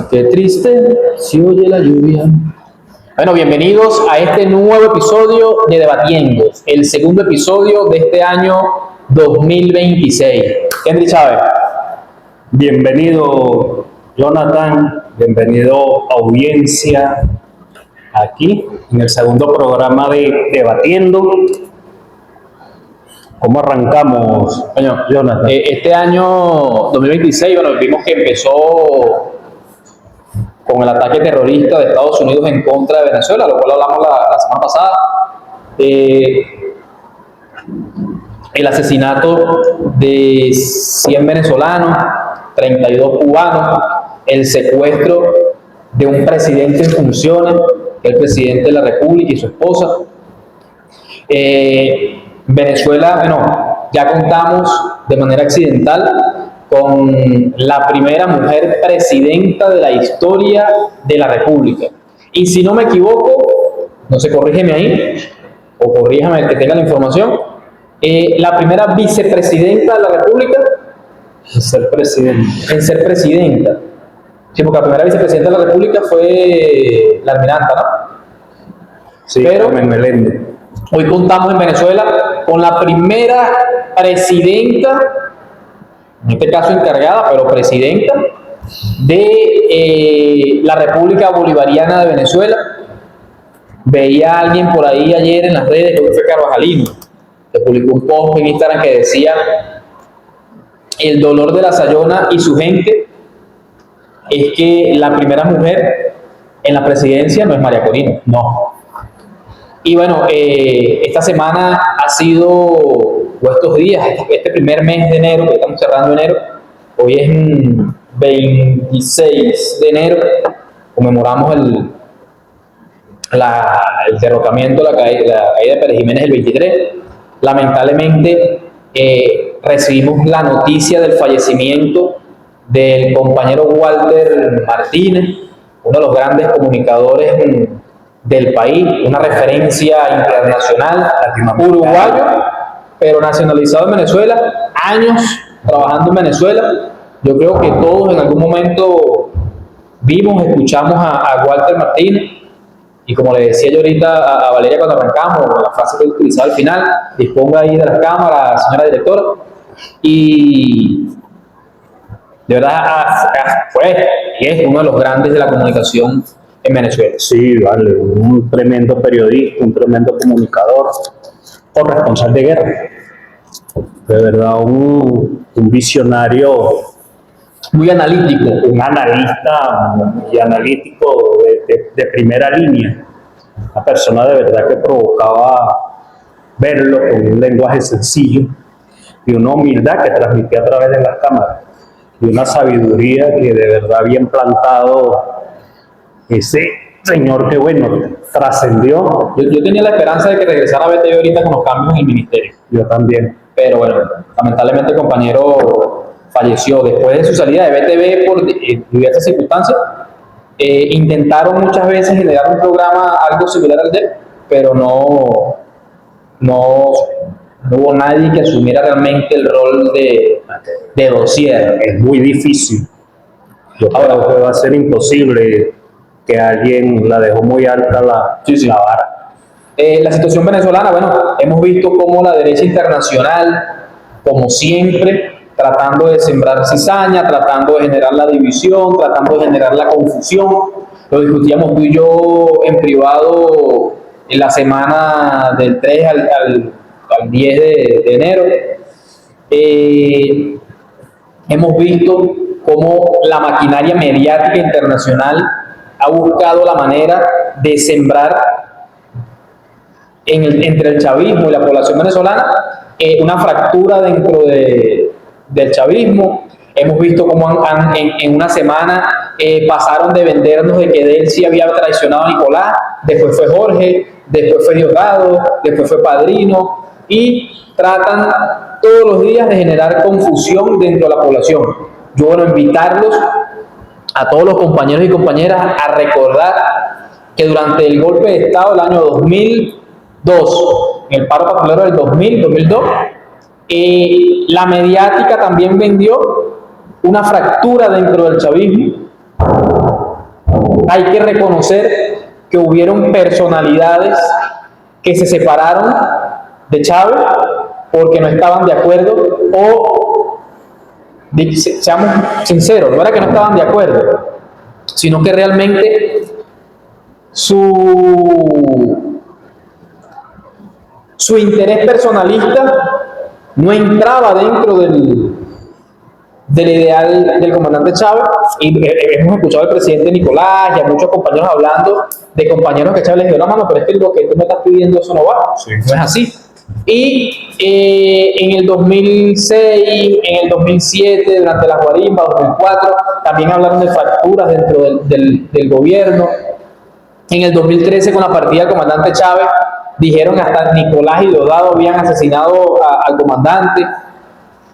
Qué triste si oye la lluvia. Bueno, bienvenidos a este nuevo episodio de Debatiendo, el segundo episodio de este año 2026. Henry Chávez. Bienvenido, Jonathan, bienvenido audiencia aquí en el segundo programa de Debatiendo. ¿Cómo arrancamos, Bueno, Jonathan? este año 2026, bueno, vimos que empezó con el ataque terrorista de Estados Unidos en contra de Venezuela, lo cual hablamos la semana pasada. El asesinato de 100 venezolanos, 32 cubanos, el secuestro de un presidente en funciones, que es el presidente de la República y su esposa. Venezuela, bueno, ya contamos de manera accidental con la primera mujer presidenta de la historia de la República. Y si no me equivoco, no sé, corrígeme ahí, o corríjame el que tenga la información, la primera vicepresidenta de la República Ser presidente. en ser presidenta. Sí, porque la primera vicepresidenta de la República fue la almiranta, ¿no? Sí, Pero Carmen Meléndez. hoy contamos en Venezuela con la primera presidenta, en este caso encargada, pero presidenta de la República Bolivariana de Venezuela. Veía a alguien por ahí ayer en las redes, creo que fue Carvajalino, que publicó un post en Instagram que decía: el dolor de la Sayona y su gente es que la primera mujer en la presidencia no es María Corina. No. Y bueno, esta semana ha sido, o estos días, este primer mes de enero, que estamos cerrando enero, hoy es 26 de enero, conmemoramos el derrocamiento, la caída de Pérez Jiménez el 23. Lamentablemente recibimos la noticia del fallecimiento del compañero Walter Martínez, uno de los grandes comunicadores del país, una referencia internacional, uruguayo, pero nacionalizado en Venezuela, años trabajando en Venezuela. Yo creo que todos en algún momento vimos, escuchamos a Walter Martínez, y como le decía yo ahorita a Valeria cuando arrancamos, la frase que he utilizado al final: disponga ahí de las cámaras, señora directora. Y de verdad fue y es uno de los grandes de la comunicación en Venezuela. Sí, vale, un tremendo periodista, un tremendo comunicador, corresponsal de guerra. De verdad, un visionario, Muy analítico. un analista y analítico de primera línea. Una persona de verdad que provocaba verlo con un lenguaje sencillo y una humildad que transmitía a través de las cámaras y una sabiduría que de verdad bien plantado ese señor que bueno, trascendió. Yo tenía la esperanza de que regresara a BTV ahorita con los cambios en el ministerio, Yo también. pero bueno, lamentablemente el compañero falleció después de su salida de BTV por diversas circunstancias. Intentaron muchas veces generar un programa algo similar al de él, pero no hubo nadie que asumiera realmente el rol de dossier. Es muy difícil. Yo creo que va a ser imposible que alguien la dejó muy alta la vara. La situación venezolana, bueno, hemos visto cómo la derecha internacional, como siempre, tratando de sembrar cizaña, tratando de generar la división, tratando de generar la confusión. Lo discutíamos tú y yo en privado en la semana del 3 al 10 de enero. Hemos visto cómo la maquinaria mediática internacional ha buscado la manera de sembrar entre el chavismo y la población venezolana una fractura dentro del chavismo. Hemos visto cómo en una semana pasaron de vendernos de que Delcy había traicionado a Nicolás, después fue Jorge, después fue Diosdado, después fue Padrino, y tratan todos los días de generar confusión dentro de la población. Yo, bueno, invitarlos a todos los compañeros y compañeras a recordar que durante el golpe de Estado del año 2002, en el paro popular del 2002, la mediática también vendió una fractura dentro del chavismo hay que reconocer que hubieron personalidades que se separaron de Chávez porque no estaban de acuerdo o, seamos sinceros, no era que no estaban de acuerdo, sino que realmente su interés personalista no entraba dentro del ideal del comandante Chávez. Y hemos escuchado al presidente Nicolás y a muchos compañeros hablando de compañeros que Chávez les dio la mano, pero es que lo que tú me estás pidiendo eso no va, sí, no es así. Y en el 2006, en el 2007, durante las guarimbas, 2004, también hablaron de fracturas dentro del gobierno. En el 2013, con la partida del comandante Chávez, dijeron hasta Nicolás y Diosdado habían asesinado al comandante.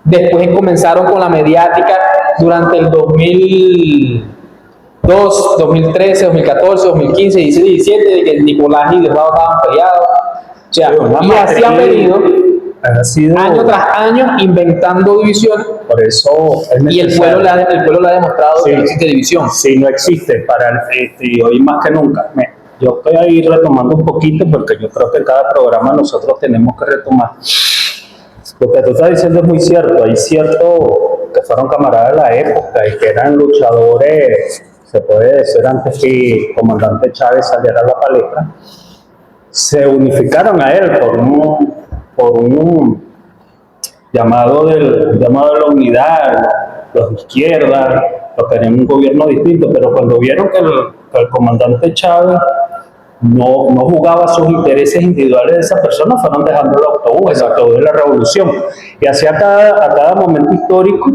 Después comenzaron con la mediática durante el 2002, 2013, 2014, 2015, 16, 17, de que Nicolás y Diosdado estaban peleados. O sea, y así han venido año tras año inventando divisiones. Por eso y el pueblo le ha demostrado sí, que no existe división. Sí, no existe. Y hoy más que nunca. Yo estoy ahí retomando un poquito porque yo creo que cada programa nosotros tenemos que retomar. Lo que tú estás diciendo es muy cierto. Hay ciertos que fueron camaradas de la época y que eran luchadores, se puede decir, antes que el comandante Chávez saliera a la palestra, se unificaron a él por un llamado de la unidad, los de izquierda, los que querían un gobierno distinto, pero cuando vieron que el comandante Chávez no jugaba sus intereses individuales de esa persona, fueron dejando el autobús de la revolución. Y así a cada momento histórico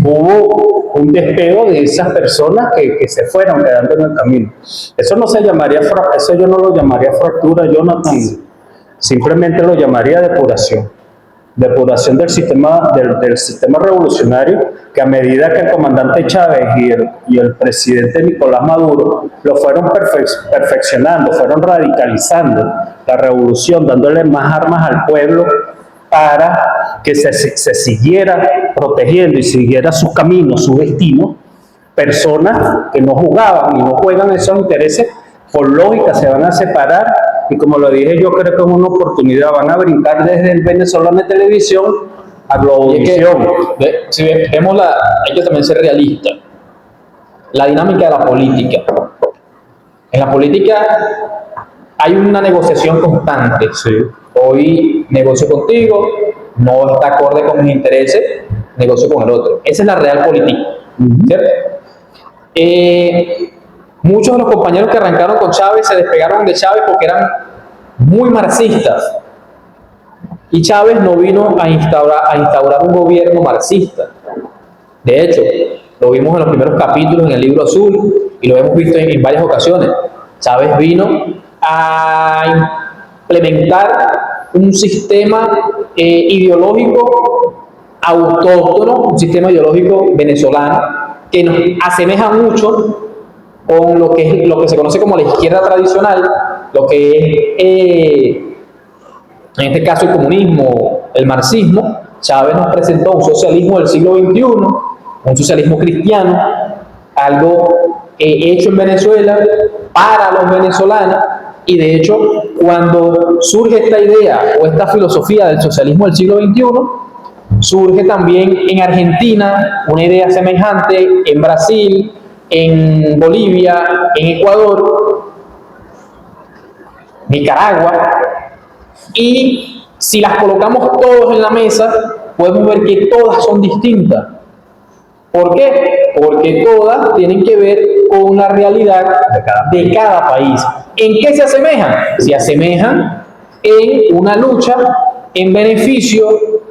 hubo un despego de esas personas que se fueron quedando en el camino. Eso no se llamaría, eso yo no lo llamaría fractura, Jonathan, simplemente lo llamaría depuración. Depuración del sistema revolucionario, que a medida que el comandante Chávez y el presidente Nicolás Maduro lo fueron perfeccionando, fueron radicalizando la revolución, dándole más armas al pueblo para que se siguiera protegiendo y siguiera su camino, su destino. Personas que no jugaban y no juegan esos intereses, por lógica se van a separar. Y como lo dije, yo creo que es una oportunidad, van a brincar desde el venezolano de televisión a Globovisión. Si vemos hay que también ser realista. La dinámica de la política. En la política hay una negociación constante. Sí. Hoy negocio contigo, no está acorde con mis intereses, negocio con el otro. Esa es la real política. ¿Cierto? Muchos de los compañeros que arrancaron con Chávez se despegaron de Chávez porque eran muy marxistas. Y Chávez no vino a instaurar un gobierno marxista. De hecho, lo vimos en los primeros capítulos en el Libro Azul y lo hemos visto en varias ocasiones. Chávez vino a implementar un sistema ideológico autóctono, un sistema ideológico venezolano que nos asemeja mucho con lo que se conoce como la izquierda tradicional, lo que es, en este caso, el comunismo, el marxismo. Chávez nos presentó un socialismo del siglo XXI, un socialismo cristiano, algo hecho en Venezuela para los venezolanos, y de hecho, cuando surge esta idea o esta filosofía del socialismo del siglo XXI, surge también en Argentina una idea semejante, en Brasil, en Bolivia, en Ecuador, Nicaragua, y si las colocamos todas en la mesa, podemos ver que todas son distintas. ¿Por qué? Porque todas tienen que ver con la realidad de cada país. ¿En qué se asemejan? Se asemejan en una lucha en beneficio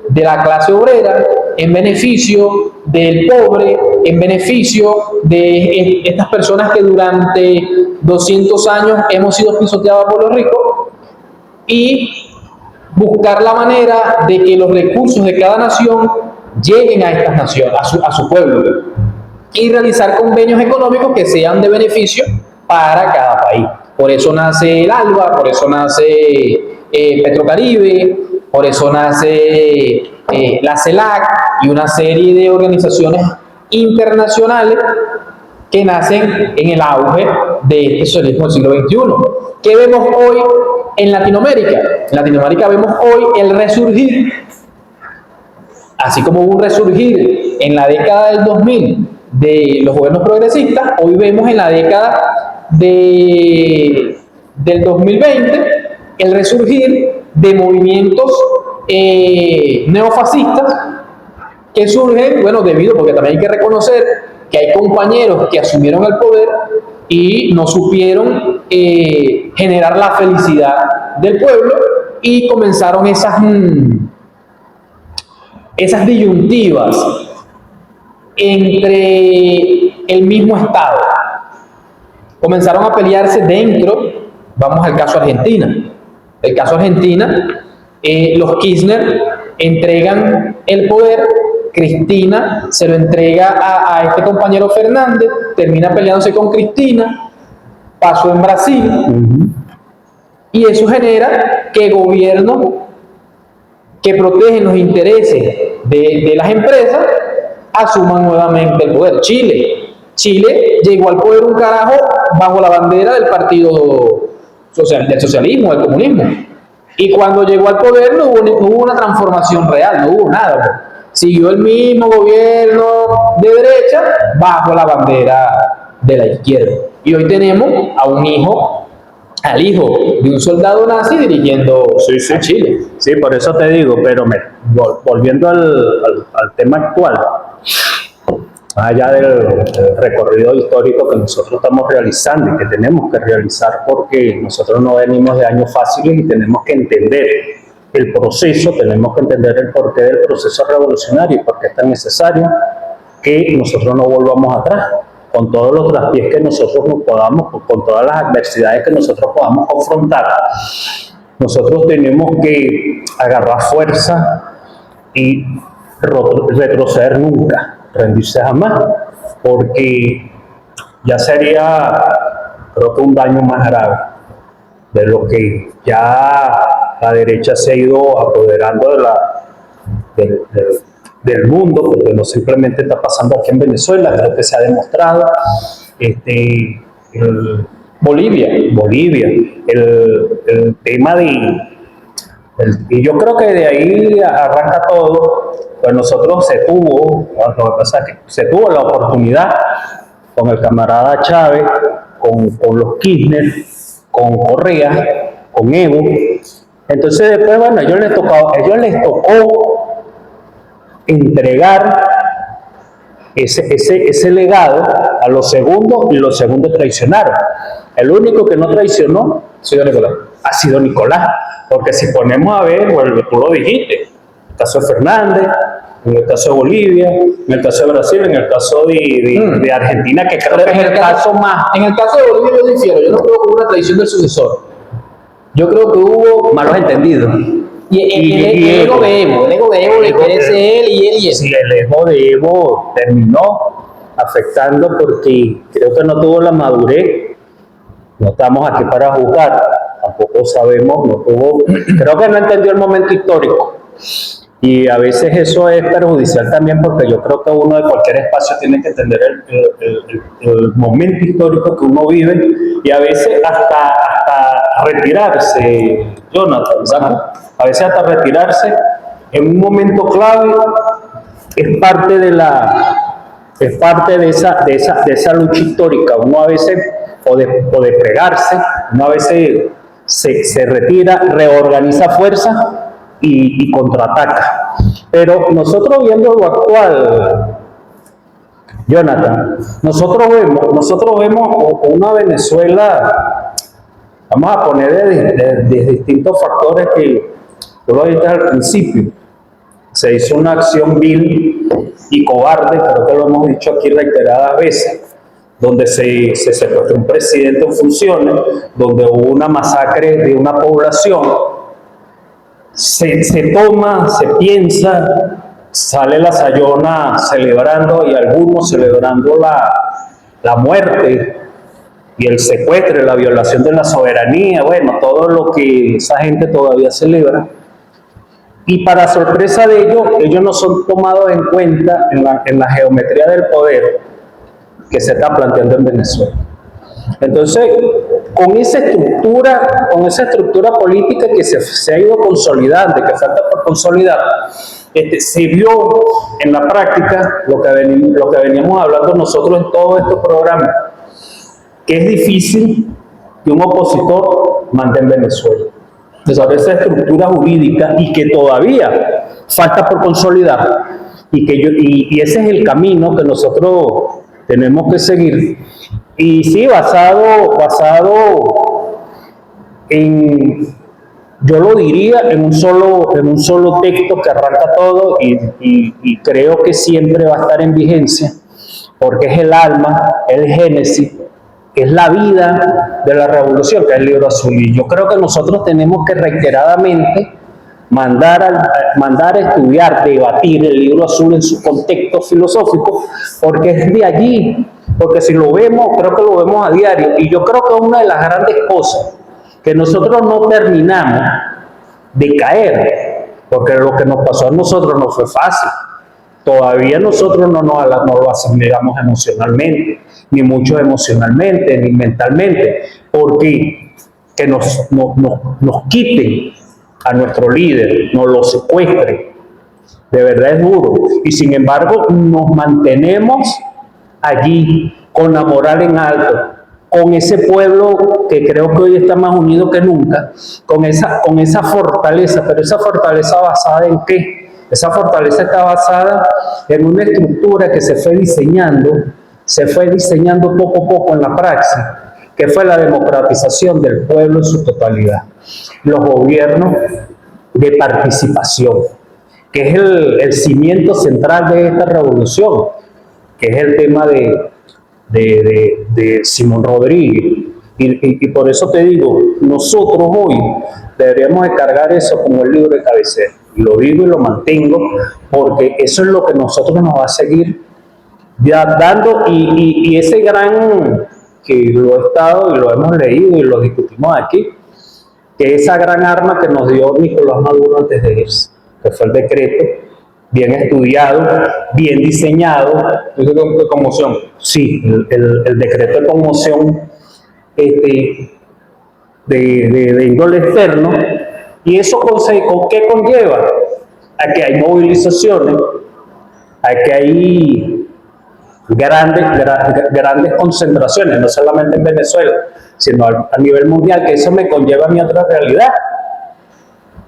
de la clase obrera, en beneficio del pobre, en beneficio de estas personas que durante 200 años hemos sido pisoteados por los ricos, y buscar la manera de que los recursos de cada nación lleguen a estas naciones, a su pueblo, y realizar convenios económicos que sean de beneficio para cada país. Por eso nace el ALBA, por eso nace Petrocaribe, por eso nace la CELAC y una serie de organizaciones internacionales que nacen en el auge de este socialismo del siglo XXI. ¿Qué vemos hoy en Latinoamérica? En Latinoamérica vemos hoy el resurgir, así como hubo un resurgir en la década del 2000 de los gobiernos progresistas, hoy vemos en la década del 2020 el resurgir de movimientos neofascistas que surgen, bueno, porque también hay que reconocer que hay compañeros que asumieron el poder y no supieron generar la felicidad del pueblo y comenzaron esas disyuntivas entre el mismo Estado. Comenzaron a pelearse dentro, vamos al caso Argentina. El caso Argentina, los Kirchner entregan el poder, Cristina se lo entrega a este compañero Fernández, termina peleándose con Cristina, pasó en Brasil, y eso genera que gobiernos que protegen los intereses de las empresas asuman nuevamente el poder. Chile llegó al poder un carajo bajo la bandera del partido del socialismo, del comunismo. Y cuando llegó al poder no hubo una transformación real, no hubo nada. Siguió el mismo gobierno de derecha bajo la bandera de la izquierda. Y hoy tenemos al hijo de un soldado nazi dirigiendo a Chile. Sí, por eso te digo, pero volviendo al tema actual, más allá del recorrido histórico que nosotros estamos realizando y que tenemos que realizar, porque nosotros no venimos de años fáciles y tenemos que entender el proceso, tenemos que entender el porqué del proceso revolucionario y por qué es tan necesario que nosotros no volvamos atrás, con todos los traspiés que nosotros nos podamos, con todas las adversidades que nosotros podamos confrontar. Nosotros tenemos que agarrar fuerza y retroceder nunca, rendirse jamás, porque ya sería, creo que un daño más grave de lo que ya la derecha se ha ido apoderando del mundo, porque no simplemente está pasando aquí en Venezuela, creo que se ha demostrado. Bolivia, el tema y yo creo que de ahí arranca todo. Pues nosotros se tuvo la oportunidad con el camarada Chávez, con los Kirchner, con Correa, con Evo. Entonces después, bueno, a ellos les tocó entregar ese legado a los segundos, y los segundos traicionaron. El único que no traicionó ha sido Nicolás, porque si ponemos a ver, bueno, tú lo dijiste, en el caso de Fernández, en el caso de Bolivia, en el caso de Brasil, en el caso de Argentina, que creo que es el caso más... En el caso de Bolivia yo difiero, yo no creo que hubo una traición del sucesor, yo creo que hubo malos entendidos. Y el ego de Evo le quiere ser él y él. Sí, el ego de Evo terminó afectando porque creo que no tuvo la madurez. No estamos aquí para juzgar, tampoco sabemos, creo que no entendió el momento histórico. Y a veces eso es perjudicial también, porque yo creo que uno de cualquier espacio tiene que entender el momento histórico que uno vive, y a veces hasta retirarse, Jonathan, ¿sabes? A veces hasta retirarse en un momento clave es parte de esa lucha histórica. Uno a veces, o de plegarse, uno a veces se retira, reorganiza fuerzas y contraataca. Pero nosotros viendo lo actual, Jonathan, nosotros vemos una Venezuela, vamos a poner de distintos factores que tú lo dijiste al principio. Se hizo una acción vil y cobarde, creo que lo hemos dicho aquí reiteradas veces, donde se secuestró un presidente en funciones, donde hubo una masacre de una población. Se toma, se piensa, sale la Sayona celebrando, y algunos celebrando la muerte y el secuestro, la violación de la soberanía, bueno, todo lo que esa gente todavía celebra. Y para sorpresa de ellos no son tomados en cuenta en la geometría del poder que se está planteando en Venezuela. Entonces, con esa estructura política que se ha ido consolidando, que falta por consolidar, se vio en la práctica lo que veníamos hablando nosotros en todos estos programas, que es difícil que un opositor mande en Venezuela. Sobre esa estructura jurídica y que todavía falta por consolidar, y ese es el camino que nosotros tenemos que seguir. Y sí, basado en, yo lo diría, en un solo texto que arranca todo y creo que siempre va a estar en vigencia, porque es el alma, el génesis, es la vida de la revolución, que es el Libro Azul. Y yo creo que nosotros tenemos que reiteradamente mandar a estudiar, debatir el Libro Azul en su contexto filosófico, porque es de allí, porque si lo vemos, creo que lo vemos a diario, y yo creo que una de las grandes cosas que nosotros no terminamos de caer, porque lo que nos pasó a nosotros no fue fácil, todavía nosotros no lo asimilamos emocionalmente, ni mucho emocionalmente, ni mentalmente, porque que nos quiten a nuestro líder, nos lo secuestren, de verdad es duro, y sin embargo nos mantenemos allí con la moral en alto, con ese pueblo que creo que hoy está más unido que nunca, con esa fortaleza, pero esa fortaleza basada en ¿qué? Esa fortaleza está basada en una estructura que se fue diseñando poco a poco en la praxis, que fue la democratización del pueblo en su totalidad. Los gobiernos de participación, que es el cimiento central de esta revolución, que es el tema de Simón Rodríguez. Y por eso te digo, nosotros hoy deberíamos de cargar eso como el libro de cabecera. Y lo digo y lo mantengo, porque eso es lo que nosotros nos va a seguir ya dando, y ese gran, que lo he estado y lo hemos leído y lo discutimos aquí, que esa gran arma que nos dio Nicolás Maduro antes de irse, que fue el decreto, bien estudiado, bien diseñado. ¿Eso de conmoción? Sí, el decreto de conmoción de índole externo, y eso ¿qué conlleva? A que hay movilizaciones, a que hay grandes concentraciones, no solamente en Venezuela, sino a nivel mundial, que eso me conlleva a mi otra realidad,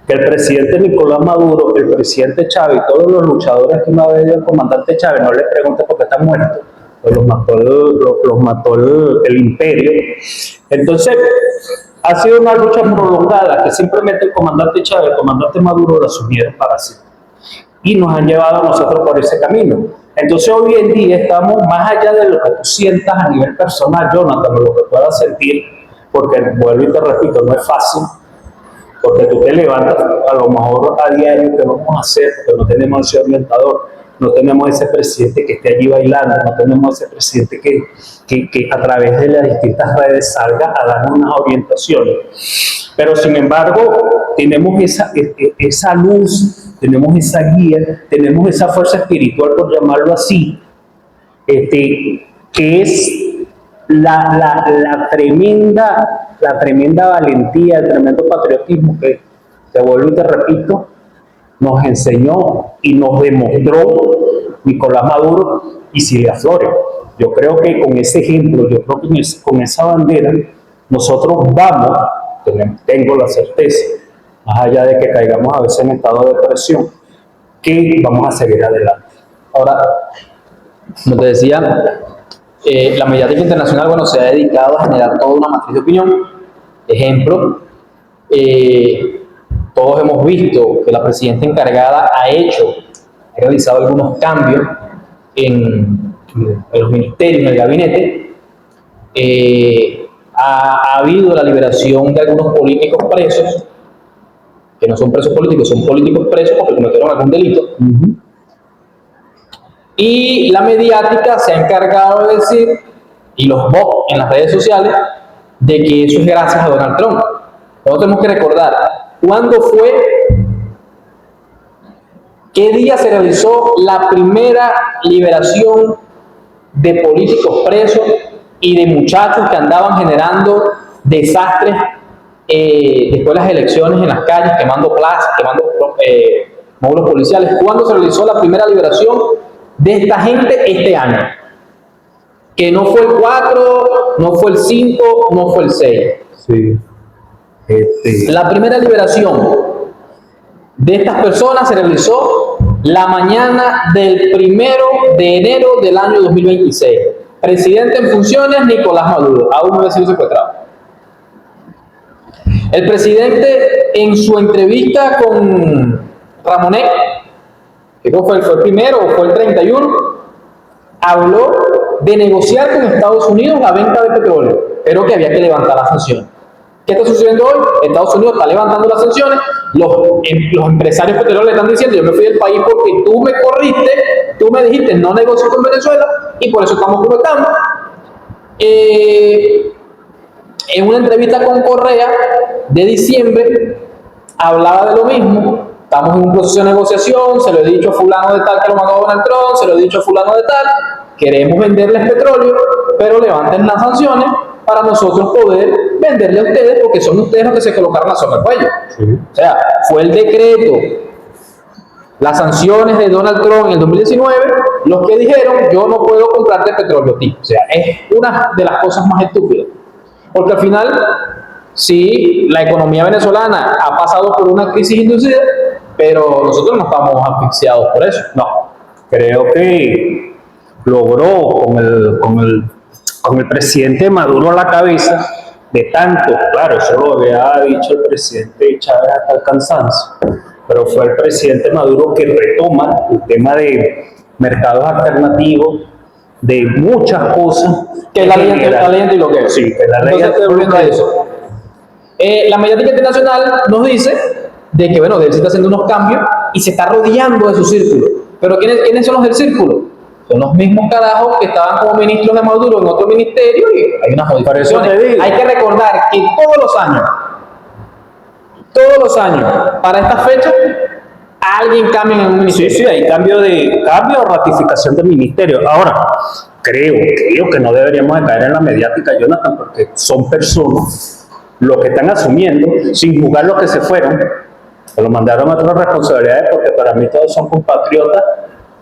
que el presidente Nicolás Maduro, el presidente Chávez y todos los luchadores que una vez dio el comandante Chávez, no le pregunte por qué están muertos, pues los mató el imperio. Entonces, ha sido una lucha prolongada que simplemente el comandante Chávez, el comandante Maduro lo asumieron para sí, y nos han llevado a nosotros por ese camino. Entonces hoy en día estamos más allá de lo que tú sientas a nivel personal, Jonathan, o lo que puedas sentir, porque vuelvo y te repito, no es fácil, porque tú te levantas a lo mejor a diario, ¿qué vamos a hacer? Porque no tenemos ese orientador, no tenemos ese presidente que esté allí bailando, no tenemos ese presidente que a través de las distintas redes salga a darnos unas orientaciones. Pero sin embargo, tenemos esa luz, tenemos esa guía, tenemos esa fuerza espiritual, por llamarlo así, que es la tremenda valentía, el tremendo patriotismo que, te vuelvo y te repito, nos enseñó y nos demostró Nicolás Maduro y Cilia Flores. Yo creo que con ese ejemplo, yo creo que con esa bandera, nosotros vamos, tengo la certeza, más allá de que caigamos a veces en estado de depresión, que vamos a seguir adelante. Ahora, como te decía, la mediática internacional, bueno, se ha dedicado a generar toda una matriz de opinión. Ejemplo, todos hemos visto que la presidenta encargada ha realizado algunos cambios en los ministerios, en el gabinete. Ha habido la liberación de algunos políticos presos, que no son presos políticos, son políticos presos porque cometieron algún delito. Y la mediática se ha encargado de decir, y los bots en las redes sociales, de que eso es gracias a Donald Trump. Nosotros tenemos que recordar cuándo fue, qué día se realizó la primera liberación de políticos presos y de muchachos que andaban generando desastres después de las elecciones en las calles, quemando plazas, quemando módulos policiales. ¿Cuándo se realizó la primera liberación de esta gente? Este año. Que no fue el 4, no fue el 5, no fue el 6. Sí. La primera liberación de estas personas se realizó la mañana del 1 de enero del año 2026. Presidente en funciones, Nicolás Maduro, aún no había sido secuestrado. El presidente, en su entrevista con Ramonet, que creo fue el primero o fue el 31, habló de negociar con Estados Unidos la venta de petróleo, pero que había que levantar las sanciones. ¿Qué está sucediendo hoy? Estados Unidos está levantando las sanciones, los empresarios petroleros le están diciendo: yo me fui del país porque tú me corriste, tú me dijiste no negocio con Venezuela, y por eso estamos como estamos. En una entrevista con Correa de diciembre, hablaba de lo mismo: estamos en un proceso de negociación, se lo he dicho a fulano de tal que lo mandó Donald Trump, se lo he dicho a fulano de tal, queremos venderles petróleo, pero levanten las sanciones para nosotros poder venderle a ustedes, porque son ustedes los que se colocaron la soga al cuello. Sí. O sea, fue el decreto, las sanciones de Donald Trump en el 2019, los que dijeron: yo no puedo comprarte petróleo a ti. O sea, es una de las cosas más estúpidas. Porque al final, sí, la economía venezolana ha pasado por una crisis inducida, pero nosotros no estamos asfixiados por eso. No, creo que logró con el presidente Maduro a la cabeza, de tanto, claro, eso lo había dicho el presidente Chávez hasta el cansancio, pero fue el presidente Maduro que retoma el tema de mercados alternativos, de muchas cosas. Que es la ley antibloqueo. Sí, que es la ley antibloqueo. La mediática internacional nos dice de que, bueno, de él se está haciendo unos cambios y se está rodeando de su círculo. Pero ¿quiénes son los del círculo? Son los mismos carajos que estaban como ministros de Maduro en otro ministerio, y hay unas modificaciones. Hay que recordar que todos los años, para esta fecha, alguien cambia en un ministerio. Sí, hay cambio o ratificación del ministerio. Ahora, creo que no deberíamos de caer en la mediática, Jonathan, porque son personas los que están asumiendo, sin jugar los que se fueron, que lo mandaron a otras responsabilidades, porque para mí todos son compatriotas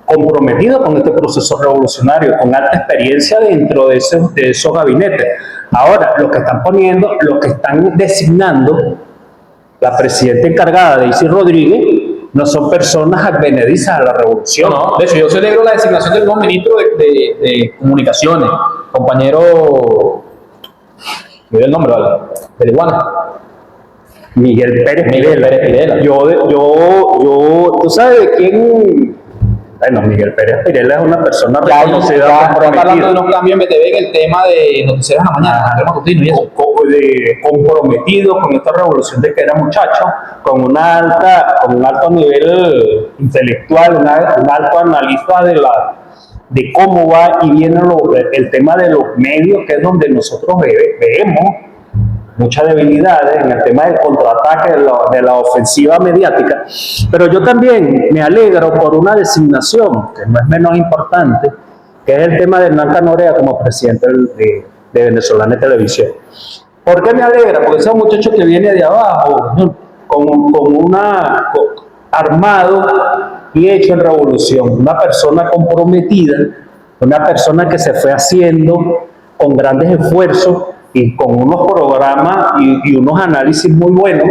comprometidos con este proceso revolucionario, con alta experiencia dentro de esos gabinetes. Ahora, lo que están designando, la presidenta encargada, Daisy Rodríguez, no son personas advenedizas a la revolución. No, de hecho, yo celebro la designación del nuevo ministro de Comunicaciones, compañero, me dio el nombre, ¿vale? De Iguana. Miguel Pérez Pirela. ¿Tú sabes de quién? Bueno, Miguel Pérez Pirela es una persona reconocida. Ya hablando de unos cambios en BTV en el tema de noticieros en la mañana, comprometido con esta revolución de que era muchacho, con un alto nivel intelectual, un alto analista de cómo va y viene el tema de los medios, que es donde nosotros vemos muchas debilidades en el tema del contraataque, de la ofensiva mediática. Pero yo también me alegro por una designación que no es menos importante, que es el tema de Hernán Canorea como presidente de Venezolana Televisión. ¿Por qué me alegra? Porque ese muchacho que viene de abajo, armado y hecho en revolución, una persona comprometida, una persona que se fue haciendo con grandes esfuerzos y con unos programas y unos análisis muy buenos,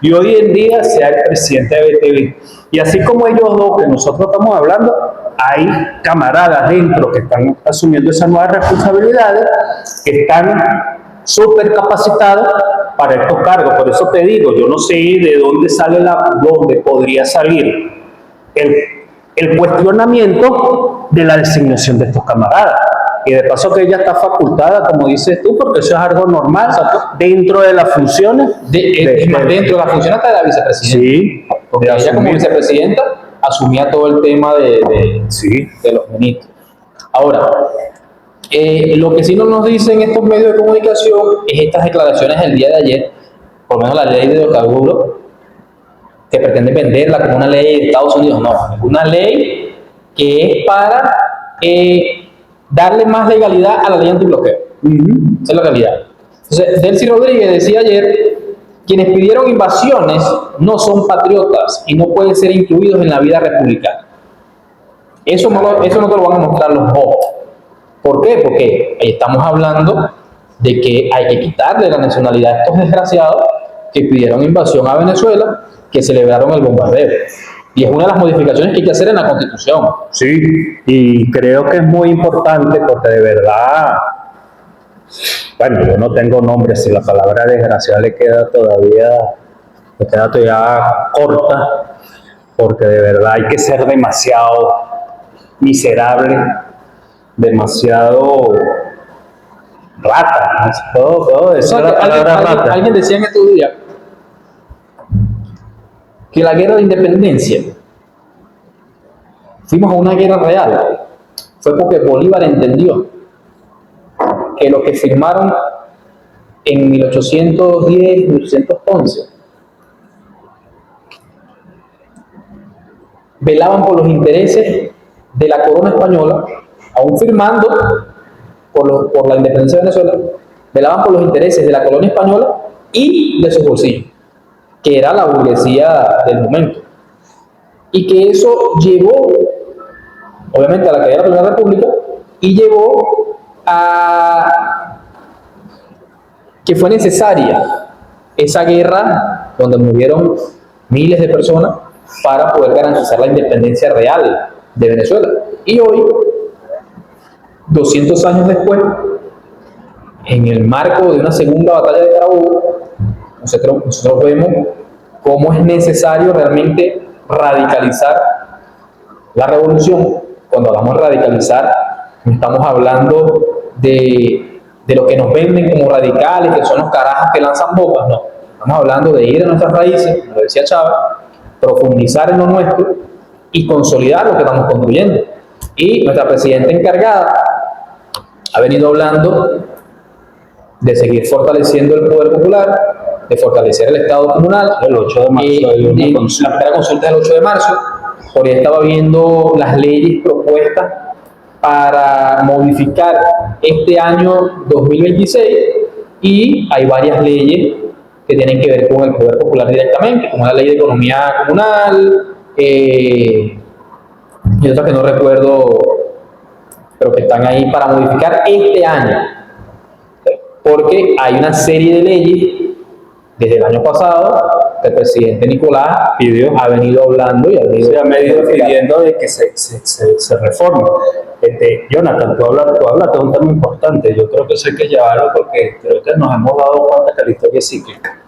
y hoy en día sea el presidente de BTV. Y así como ellos dos que nosotros estamos hablando, hay camaradas dentro que están asumiendo esas nuevas responsabilidades, que están súper capacitados para estos cargos. Por eso te digo, yo no sé de dónde podría salir el cuestionamiento de la designación de estos camaradas. Y de paso que ella está facultada, como dices tú, porque eso es algo normal, dentro de las funciones. Dentro de las funciones hasta de la vicepresidenta. Sí. Porque ella como vicepresidenta asumía todo el tema de los ministros. Ahora, lo que sí no nos dicen estos medios de comunicación es estas declaraciones del día de ayer, por lo menos la ley de hidrocarburos, que pretende venderla como una ley de Estados Unidos. No, es una ley que es para darle más legalidad a la ley antibloqueo. Esa es la realidad. Entonces, Delcy Rodríguez decía ayer, quienes pidieron invasiones no son patriotas y no pueden ser incluidos en la vida republicana. Eso no te lo van a mostrar los votos. ¿Por qué? Porque ahí estamos hablando de que hay que quitarle la nacionalidad a estos desgraciados que pidieron invasión a Venezuela, que celebraron el bombardeo. Y es una de las modificaciones que hay que hacer en la Constitución. Sí, y creo que es muy importante porque de verdad, bueno, yo no tengo nombre, si la palabra desgraciada le queda todavía corta, porque de verdad hay que ser demasiado miserable, demasiado rata, ¿no? ¿Puedo decir la palabra rata? Alguien decía en estos días que la guerra de independencia, fuimos a una guerra real, fue porque Bolívar entendió que los que firmaron en 1810, 1811, velaban por los intereses de la corona española, aún firmando por la independencia de Venezuela, velaban por los intereses de la colonia española y de sus bolsillos, que era la burguesía del momento. Y que eso llevó, obviamente, a la caída de la Primera República y llevó a que fue necesaria esa guerra donde murieron miles de personas para poder garantizar la independencia real de Venezuela. Y hoy, 200 años después, en el marco de una segunda batalla de Carabobo, nosotros vemos cómo es necesario realmente radicalizar la revolución. Cuando hablamos de radicalizar, no estamos hablando de lo que nos venden como radicales, que son los carajos que lanzan bombas, no. Estamos hablando de ir a nuestras raíces, como decía Chávez, profundizar en lo nuestro y consolidar lo que estamos construyendo. Y nuestra presidenta encargada ha venido hablando de seguir fortaleciendo el poder popular, de fortalecer el Estado comunal. El 8 de marzo y la primera consulta del 8 de marzo. Por ahí estaba viendo las leyes propuestas para modificar este año 2026 y hay varias leyes que tienen que ver con el poder popular directamente, como la ley de economía comunal y otras que no recuerdo, pero que están ahí para modificar este año, porque hay una serie de leyes desde el año pasado que el presidente Nicolás ha venido hablando y ha venido pidiendo de que se reforme. Jonathan, tú hablas de un tema importante. Yo creo que eso hay que llevarlo porque creo que nos hemos dado cuenta que la historia es cíclica.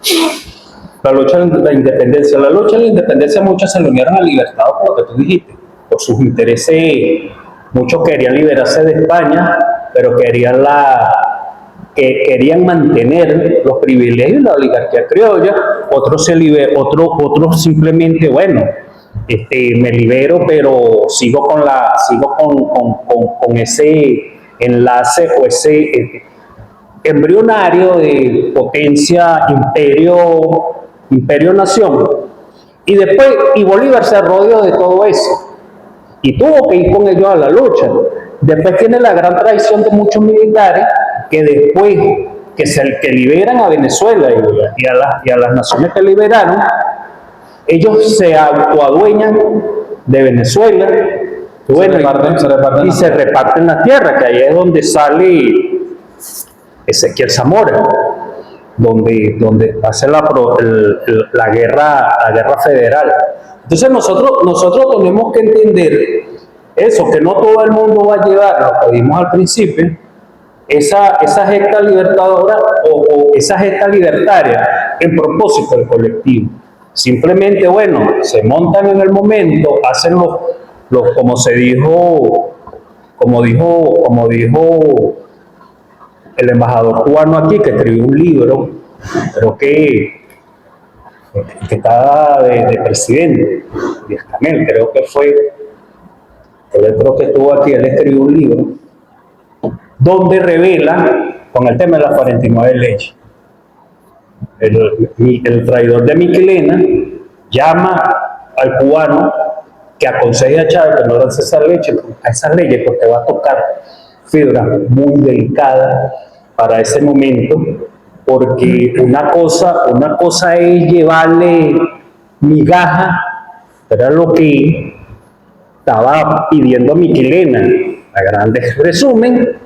La lucha de la independencia. La lucha de la independencia muchos se lo unieron al Libertador por lo que tú dijiste, por sus intereses. Muchos querían liberarse de España, pero querían mantener los privilegios de la oligarquía criolla. Otros simplemente, bueno, me libero, pero sigo con ese enlace o ese embrionario de potencia imperio-nación. Y después, Bolívar se rodeó de todo eso y tuvo que ir con ellos a la lucha. Después tiene la gran traición de muchos militares que después que liberan a Venezuela y a las naciones que liberaron, ellos se autoadueñan de Venezuela, bueno, se reparten la tierra, que ahí es donde sale Ezequiel Zamora, donde hace la guerra federal. Entonces nosotros tenemos que entender eso, que no todo el mundo va a llevar, lo que vimos al principio, esa gesta libertadora o esa gesta libertaria en propósito del colectivo. Simplemente, bueno, se montan en el momento, hacen como dijo el embajador cubano aquí, que escribió un libro, creo que está de presidente, Díaz Canel, creo que estuvo aquí, él escribió un libro donde revela con el tema de las 49 leyes. El traidor de Miquelena llama al cubano que aconseje a Chávez que no lance esas leyes porque va a tocar fibra muy delicada para ese momento, porque una cosa es llevarle migaja, era lo que estaba pidiendo Miquilena, a grandes resumen.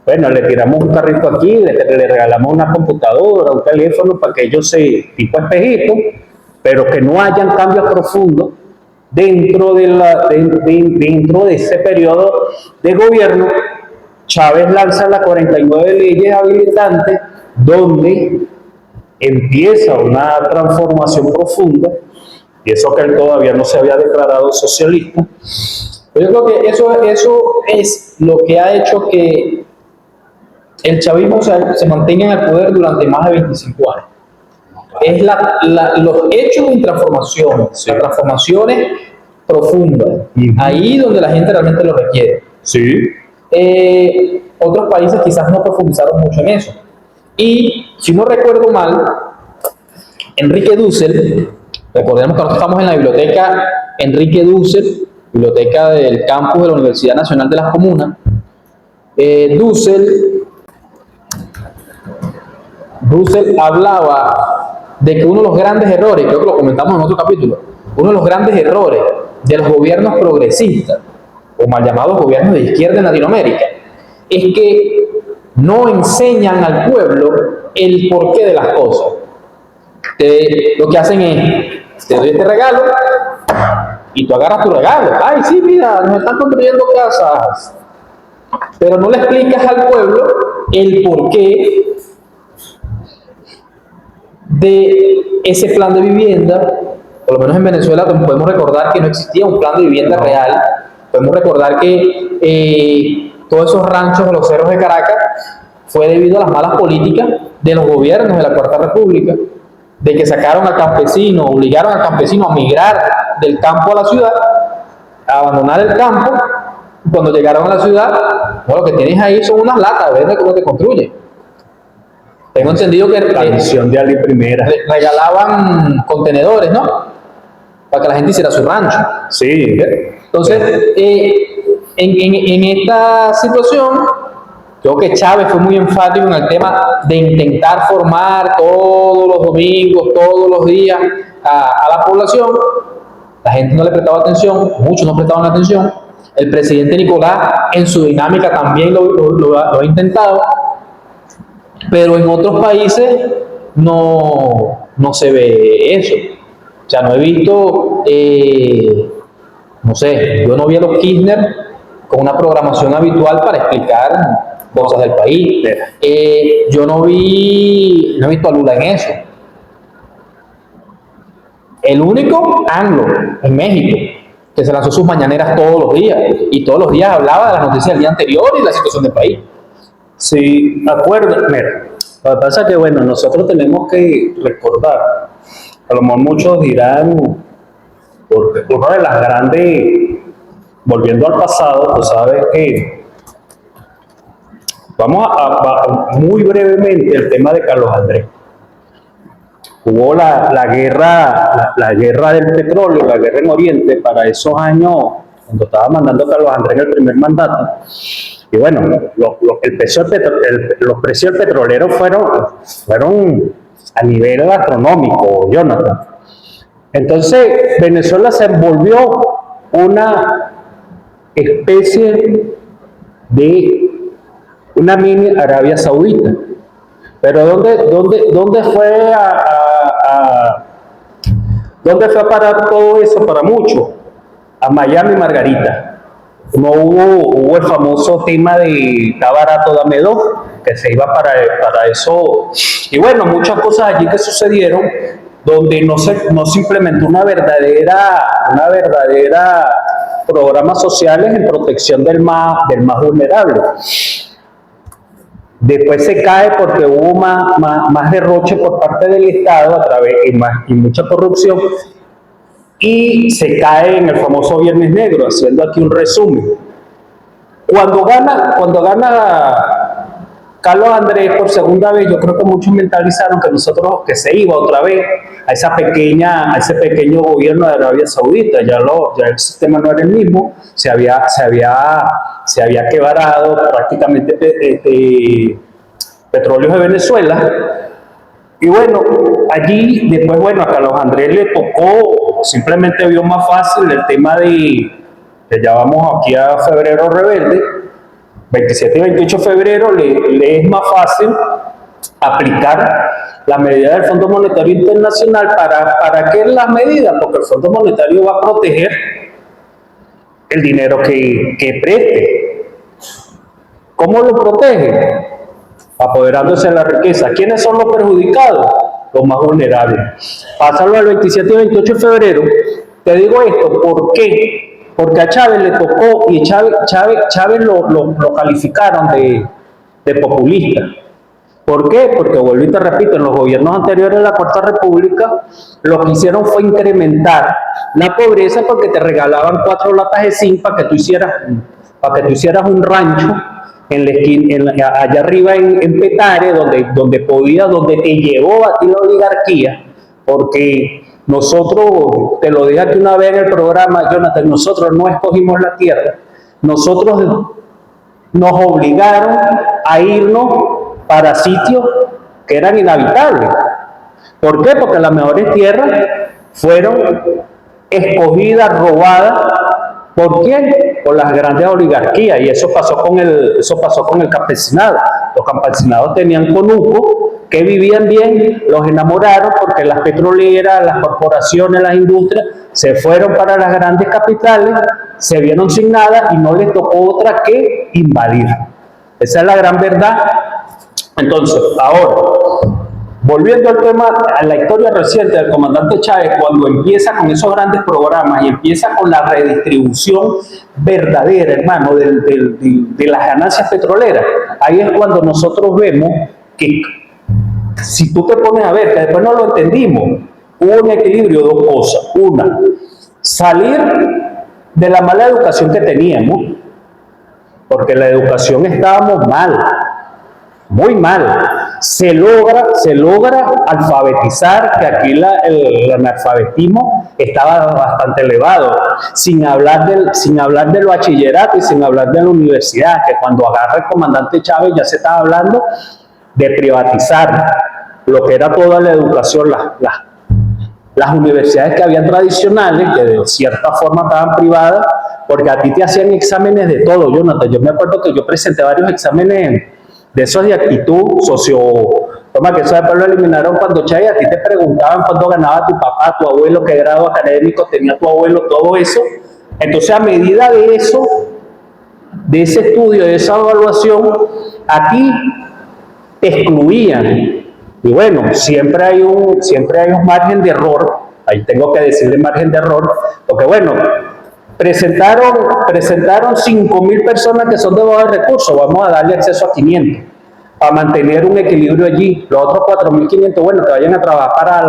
Bueno, le tiramos un carrito aquí, le regalamos una computadora, un teléfono para que ellos se, tipo espejito, pero que no hayan cambios profundos dentro dentro de ese periodo de gobierno. Chávez lanza las 49 leyes habilitantes, donde empieza una transformación profunda, y eso que él todavía no se había declarado socialista. Yo creo que eso es lo que ha hecho que el chavismo se mantenga en el poder durante más de 25 años. Es los hechos de transformación, Sí. las transformaciones profundas, Ujú. ahí donde la gente realmente lo requiere. Sí, Otros países quizás no profundizaron mucho en eso. Y si no recuerdo mal, Enrique Dussel, recordemos que nosotros estamos en la biblioteca Enrique Dussel, biblioteca del campus de la Universidad Nacional de las Comunas. Dussel hablaba de que uno de los grandes errores, creo que lo comentamos en otro capítulo, uno de los grandes errores de los gobiernos progresistas, o mal llamados gobiernos de izquierda en Latinoamérica, es que no enseñan al pueblo el porqué de las cosas. Lo que hacen es, te doy este regalo y tú agarras tu regalo. Ay, sí, mira, nos están construyendo casas. Pero no le explicas al pueblo el porqué de ese plan de vivienda. Por lo menos en Venezuela podemos recordar que no existía un plan de vivienda real. Podemos recordar que todos esos ranchos de los cerros de Caracas fue debido a las malas políticas de los gobiernos de la Cuarta República, de que sacaron al campesino, obligaron al campesino a migrar del campo a la ciudad, a abandonar el campo. Cuando llegaron a la ciudad, bueno, lo que tienes ahí son unas latas, ¿ves cómo te construyen? Tengo entendido que la misión de Ali Primera. regalaban contenedores, ¿no? Para que la gente hiciera su rancho. Sí. Entonces, en esta situación, creo que Chávez fue muy enfático en el tema de intentar formar todos los domingos, todos los días a la población. La gente no le prestaba atención, muchos no prestaban atención. El presidente Nicolás en su dinámica también lo ha intentado, pero en otros países no se ve eso. O sea, no he visto, no sé, yo no vi a los Kirchner con una programación habitual para explicar cosas del país. Yo no he visto a Lula en eso. El único anglo en México que se lanzó sus mañaneras todos los días y todos los días hablaba de las noticias del día anterior y de la situación del país. Sí, acuerdo. Mira, lo que pasa es que, bueno, nosotros tenemos que recordar, a lo mejor muchos dirán, porque una de las grandes, volviendo al pasado, tú sabes que, vamos a muy brevemente el tema de Carlos Andrés. Hubo la guerra del petróleo, la guerra en Oriente, para esos años, cuando estaba mandando Carlos Andrés en el primer mandato. Y bueno, los precios petroleros fueron a nivel astronómico, Jonathan. Entonces, Venezuela se envolvió una especie de una mini Arabia Saudita. Pero ¿dónde fue ¿dónde fue a parar todo eso para muchos? A Miami Margarita. No hubo el famoso tema de está barato, dame dos, que se iba para eso. Y bueno, muchas cosas allí que sucedieron, donde no se implementó una verdadera programas sociales en protección del más vulnerable. Después se cae porque hubo más derroche por parte del Estado y mucha corrupción, y se cae en el famoso Viernes Negro, haciendo aquí un resumen. Cuando gana Carlos Andrés por segunda vez, yo creo que muchos mentalizaron que se iba otra vez a ese pequeño gobierno de Arabia Saudita. Ya el sistema no era el mismo, se había se había quebrado prácticamente Petróleos de Venezuela. Y bueno, allí después, bueno, a Carlos Andrés le tocó, simplemente vio más fácil el tema que ya vamos aquí a febrero rebelde, 27 y 28 de febrero, le es más fácil aplicar la medida del Fondo Monetario Internacional. ¿Para qué las medidas? Porque el Fondo Monetario va a proteger el dinero que preste. ¿Cómo lo protege? Apoderándose de la riqueza. ¿Quiénes son los perjudicados? Los más vulnerables. Pásalo al 27 y 28 de febrero. Te digo esto, ¿por qué? Porque a Chávez le tocó, y Chávez lo calificaron de populista. ¿Por qué? Porque, vuelvo y te repito, en los gobiernos anteriores de la Cuarta República, lo que hicieron fue incrementar la pobreza porque te regalaban 4 latas de zinc para que tú hicieras un rancho en la esquina, allá arriba en Petare, donde te llevó a ti la oligarquía, porque nosotros, te lo dije aquí una vez en el programa, Jonathan, nosotros no escogimos la tierra, nosotros nos obligaron a irnos para sitios que eran inhabitables. ¿Por qué? Porque las mejores tierras fueron escogidas, robadas. ¿Por quién? Por las grandes oligarquías. Y eso pasó con el campesinado. Los campesinados tenían conuco, que vivían bien, los enamoraron porque las petroleras, las corporaciones, las industrias se fueron para las grandes capitales, se vieron sin nada y no les tocó otra que invadir. Esa es la gran verdad. Entonces, ahora, volviendo al tema, a la historia reciente del comandante Chávez, cuando empieza con esos grandes programas y empieza con la redistribución verdadera, hermano, de las ganancias petroleras, ahí es cuando nosotros vemos que, si tú te pones a ver, que después no lo entendimos, hubo un equilibrio de 2 cosas. Una, salir de la mala educación que teníamos, porque la educación estábamos mal, muy mal. Se logra alfabetizar, que aquí el analfabetismo estaba bastante elevado, sin hablar del bachillerato y sin hablar de la universidad, que cuando agarra el comandante Chávez ya se estaba hablando de privatizar lo que era toda la educación, las universidades que habían tradicionales, que de cierta forma estaban privadas, porque a ti te hacían exámenes de todo, Jonathan. Yo me acuerdo que yo presenté varios exámenes de esos de actitud toma que eso después lo eliminaron cuando Chávez, a ti te preguntaban cuánto ganaba tu papá, tu abuelo, qué grado académico tenía tu abuelo, todo eso. Entonces, a medida de eso, de ese estudio, de esa evaluación, a ti te excluían. Y bueno, siempre hay un margen de error, ahí tengo que decirle margen de error, porque bueno, presentaron 5.000 personas que son de bajos recursos, vamos a darle acceso a 500, para mantener un equilibrio allí. Los otros 4.500, bueno, que vayan a trabajar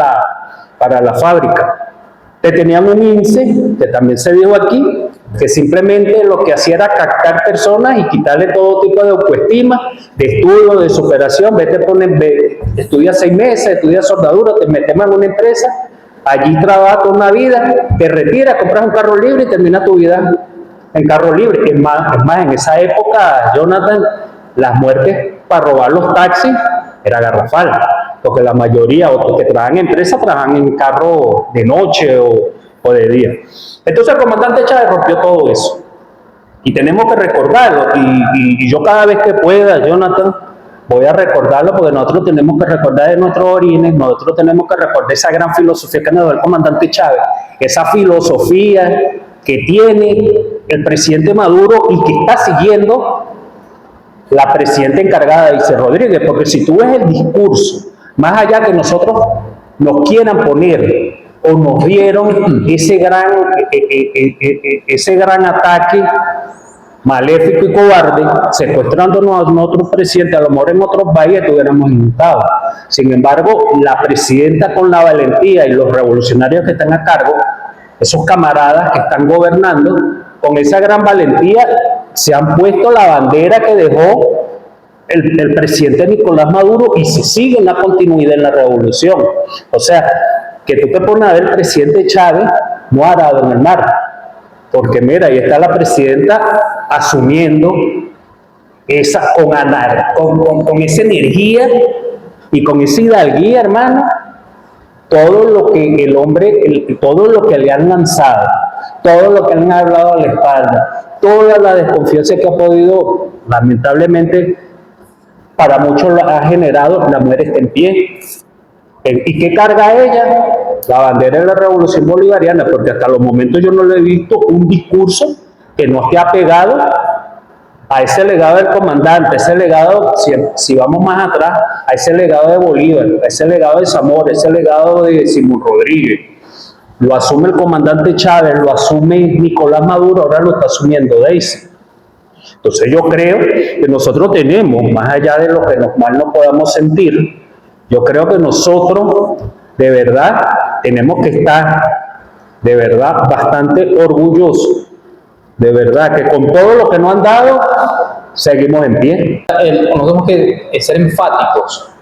para la fábrica. Te tenían un INSE, que también se dijo aquí, que simplemente lo que hacía era captar personas y quitarle todo tipo de autoestima, de estudio, de superación. Estudias 6 meses, estudias soldadura, te metemos en una empresa, allí trabajas toda una vida, te retiras, compras un carro libre y terminas tu vida en carro libre. Es más, en esa época, Jonathan, las muertes para robar los taxis era garrafal, porque la mayoría, o los que trabajan en empresas, trabajan en carro de noche o de día. Entonces el comandante Chávez rompió todo eso. Y tenemos que recordarlo. Y yo cada vez que pueda, Jonathan, voy a recordarlo, porque nosotros tenemos que recordar de nuestros orígenes, nosotros tenemos que recordar esa gran filosofía que nos dio el comandante Chávez, esa filosofía que tiene el presidente Maduro y que está siguiendo la presidenta encargada, Dilcy Rodríguez, porque si tú ves el discurso, más allá que nosotros nos quieran poner o nos dieron ese gran ataque maléfico y cobarde, secuestrándonos a nuestros presidentes, a lo mejor en otros países estuviéramos inmutados. Sin embargo, la presidenta, con la valentía, y los revolucionarios que están a cargo, esos camaradas que están gobernando, con esa gran valentía se han puesto la bandera que dejó el presidente Nicolás Maduro y se sigue en la continuidad en la revolución. O sea, que tú te pones a ver, el presidente Chávez no ha arado en el mar. Porque mira, ahí está la presidenta asumiendo esa, con esa energía y con esa hidalguía, hermano, todo lo que el hombre, todo lo que le han lanzado, todo lo que le han hablado a la espalda, toda la desconfianza que ha podido, lamentablemente, para muchos lo ha generado, la mujer está en pie. ¿Y qué carga ella? La bandera de la Revolución Bolivariana, porque hasta los momentos yo no le he visto un discurso que no esté apegado a ese legado del comandante, a ese legado, si vamos más atrás, a ese legado de Bolívar, a ese legado de Zamora, a ese legado de Simón Rodríguez. Lo asume el comandante Chávez, lo asume Nicolás Maduro, ahora lo está asumiendo Daisy. Entonces yo creo que nosotros tenemos, más allá de lo que mal nos podamos sentir, yo creo que nosotros de verdad tenemos que estar de verdad bastante orgullosos, de verdad que con todo lo que nos han dado, seguimos en pie. Nosotros tenemos que ser enfáticos,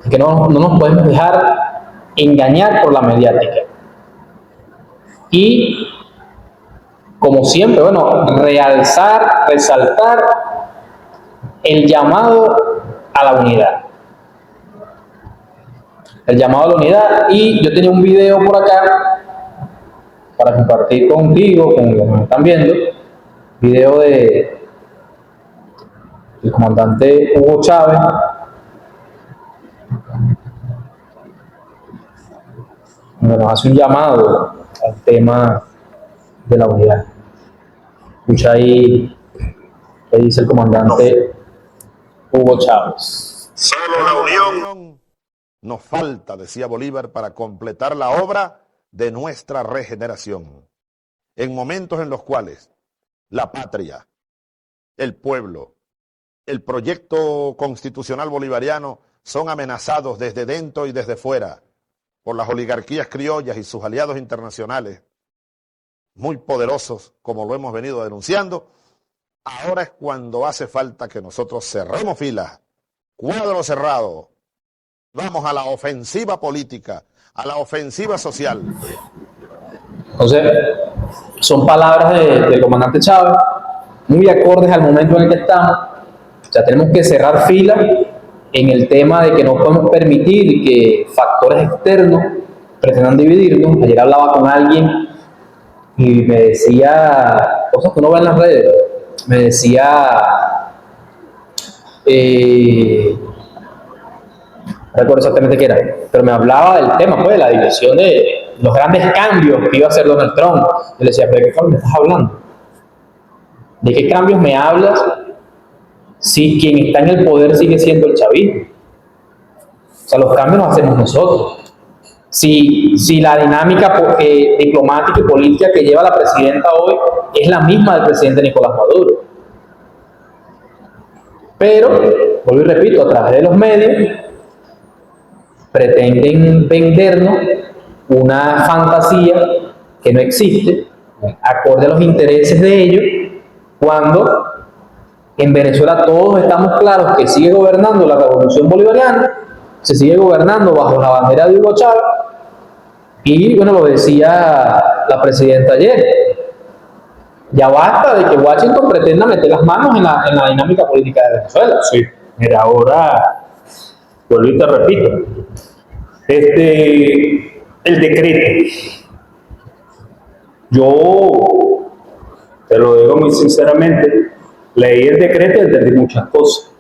que no nos podemos dejar engañar por la mediática. Y, como siempre, bueno, resaltar el llamado a la unidad. El llamado a la unidad. Y yo tenía un video por acá para compartir contigo, con los que me están viendo, video de el comandante Hugo Chávez, donde nos hace un llamado al tema de la unidad. Escucha ahí que dice el comandante Hugo Chávez. Solo la unión nos falta, decía Bolívar, para completar la obra de nuestra regeneración. En momentos en los cuales la patria, el pueblo, el proyecto constitucional bolivariano son amenazados desde dentro y desde fuera por las oligarquías criollas y sus aliados internacionales, muy poderosos, como lo hemos venido denunciando, ahora es cuando hace falta que nosotros cerremos filas, cuadro cerrado, vamos a la ofensiva política, a la ofensiva social. Entonces, son palabras del comandante Chávez, muy acordes al momento en el que estamos. O sea, tenemos que cerrar filas en el tema de que no podemos permitir que factores externos pretendan dividirnos. Ayer hablaba con alguien y me decía cosas que uno ve en las redes. Me decía, no recuerdo exactamente qué era, pero me hablaba del tema, pues, de la división de los grandes cambios que iba a hacer Donald Trump. Yo le decía, ¿pero de qué cambios me estás hablando? ¿De qué cambios me hablas si quien está en el poder sigue siendo el chavismo? O sea, los cambios los hacemos nosotros. Si la dinámica diplomática y política que lleva la presidenta hoy es la misma del presidente Nicolás Maduro. Pero, vuelvo y repito, a través de los medios pretenden vendernos una fantasía que no existe, acorde a los intereses de ellos, cuando en Venezuela todos estamos claros que sigue gobernando la Revolución Bolivariana, se sigue gobernando bajo la bandera de Hugo Chávez, y bueno, lo decía la presidenta ayer, ya basta de que Washington pretenda meter las manos en la dinámica política de Venezuela. Sí, mira, ahora, vuelvo y te repito, el decreto, yo te lo digo muy sinceramente, leí el decreto y entendí muchas cosas.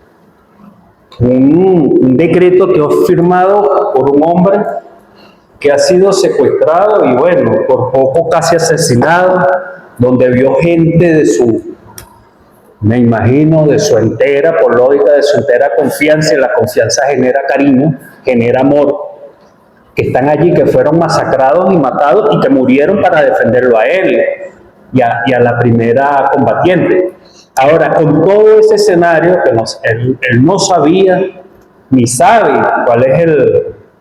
Un decreto que fue firmado por un hombre que ha sido secuestrado y bueno, por poco casi asesinado, donde vio gente de su, me imagino, de su entera, por lógica, de su entera confianza, y la confianza genera cariño, genera amor, que están allí, que fueron masacrados y matados y que murieron para defenderlo a él y a la primera combatiente. Ahora, con todo ese escenario, que él no sabía ni sabe cuál es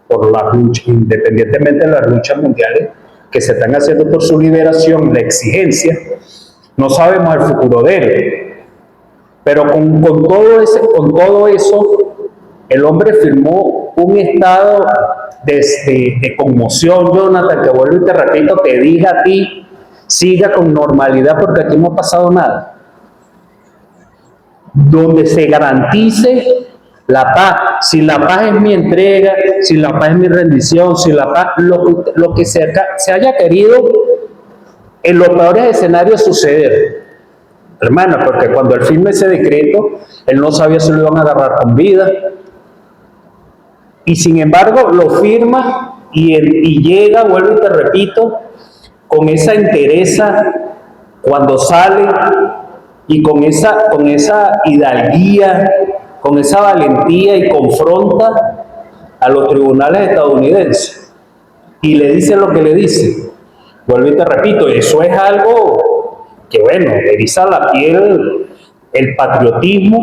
por la lucha, independientemente de las luchas mundiales que se están haciendo por su liberación, la exigencia, no sabemos el futuro de él. Pero con todo eso, el hombre firmó un estado de conmoción, Jonathan, que vuelvo y te repito, te dije a ti, siga con normalidad, porque aquí no ha pasado nada, donde se garantice la paz. Si la paz es mi entrega, si la paz es mi rendición, si la paz, lo que se haya querido en los peores escenarios suceder, hermano, porque cuando él firma ese decreto, él no sabía si lo iban a agarrar con vida, y sin embargo lo firma y llega, vuelvo y te repito, con esa entereza cuando sale, y con esa hidalguía, con esa valentía, y confronta a los tribunales estadounidenses y le dice lo que le dice. Vuelvo y te repito, eso es algo que, bueno, eriza la piel, el patriotismo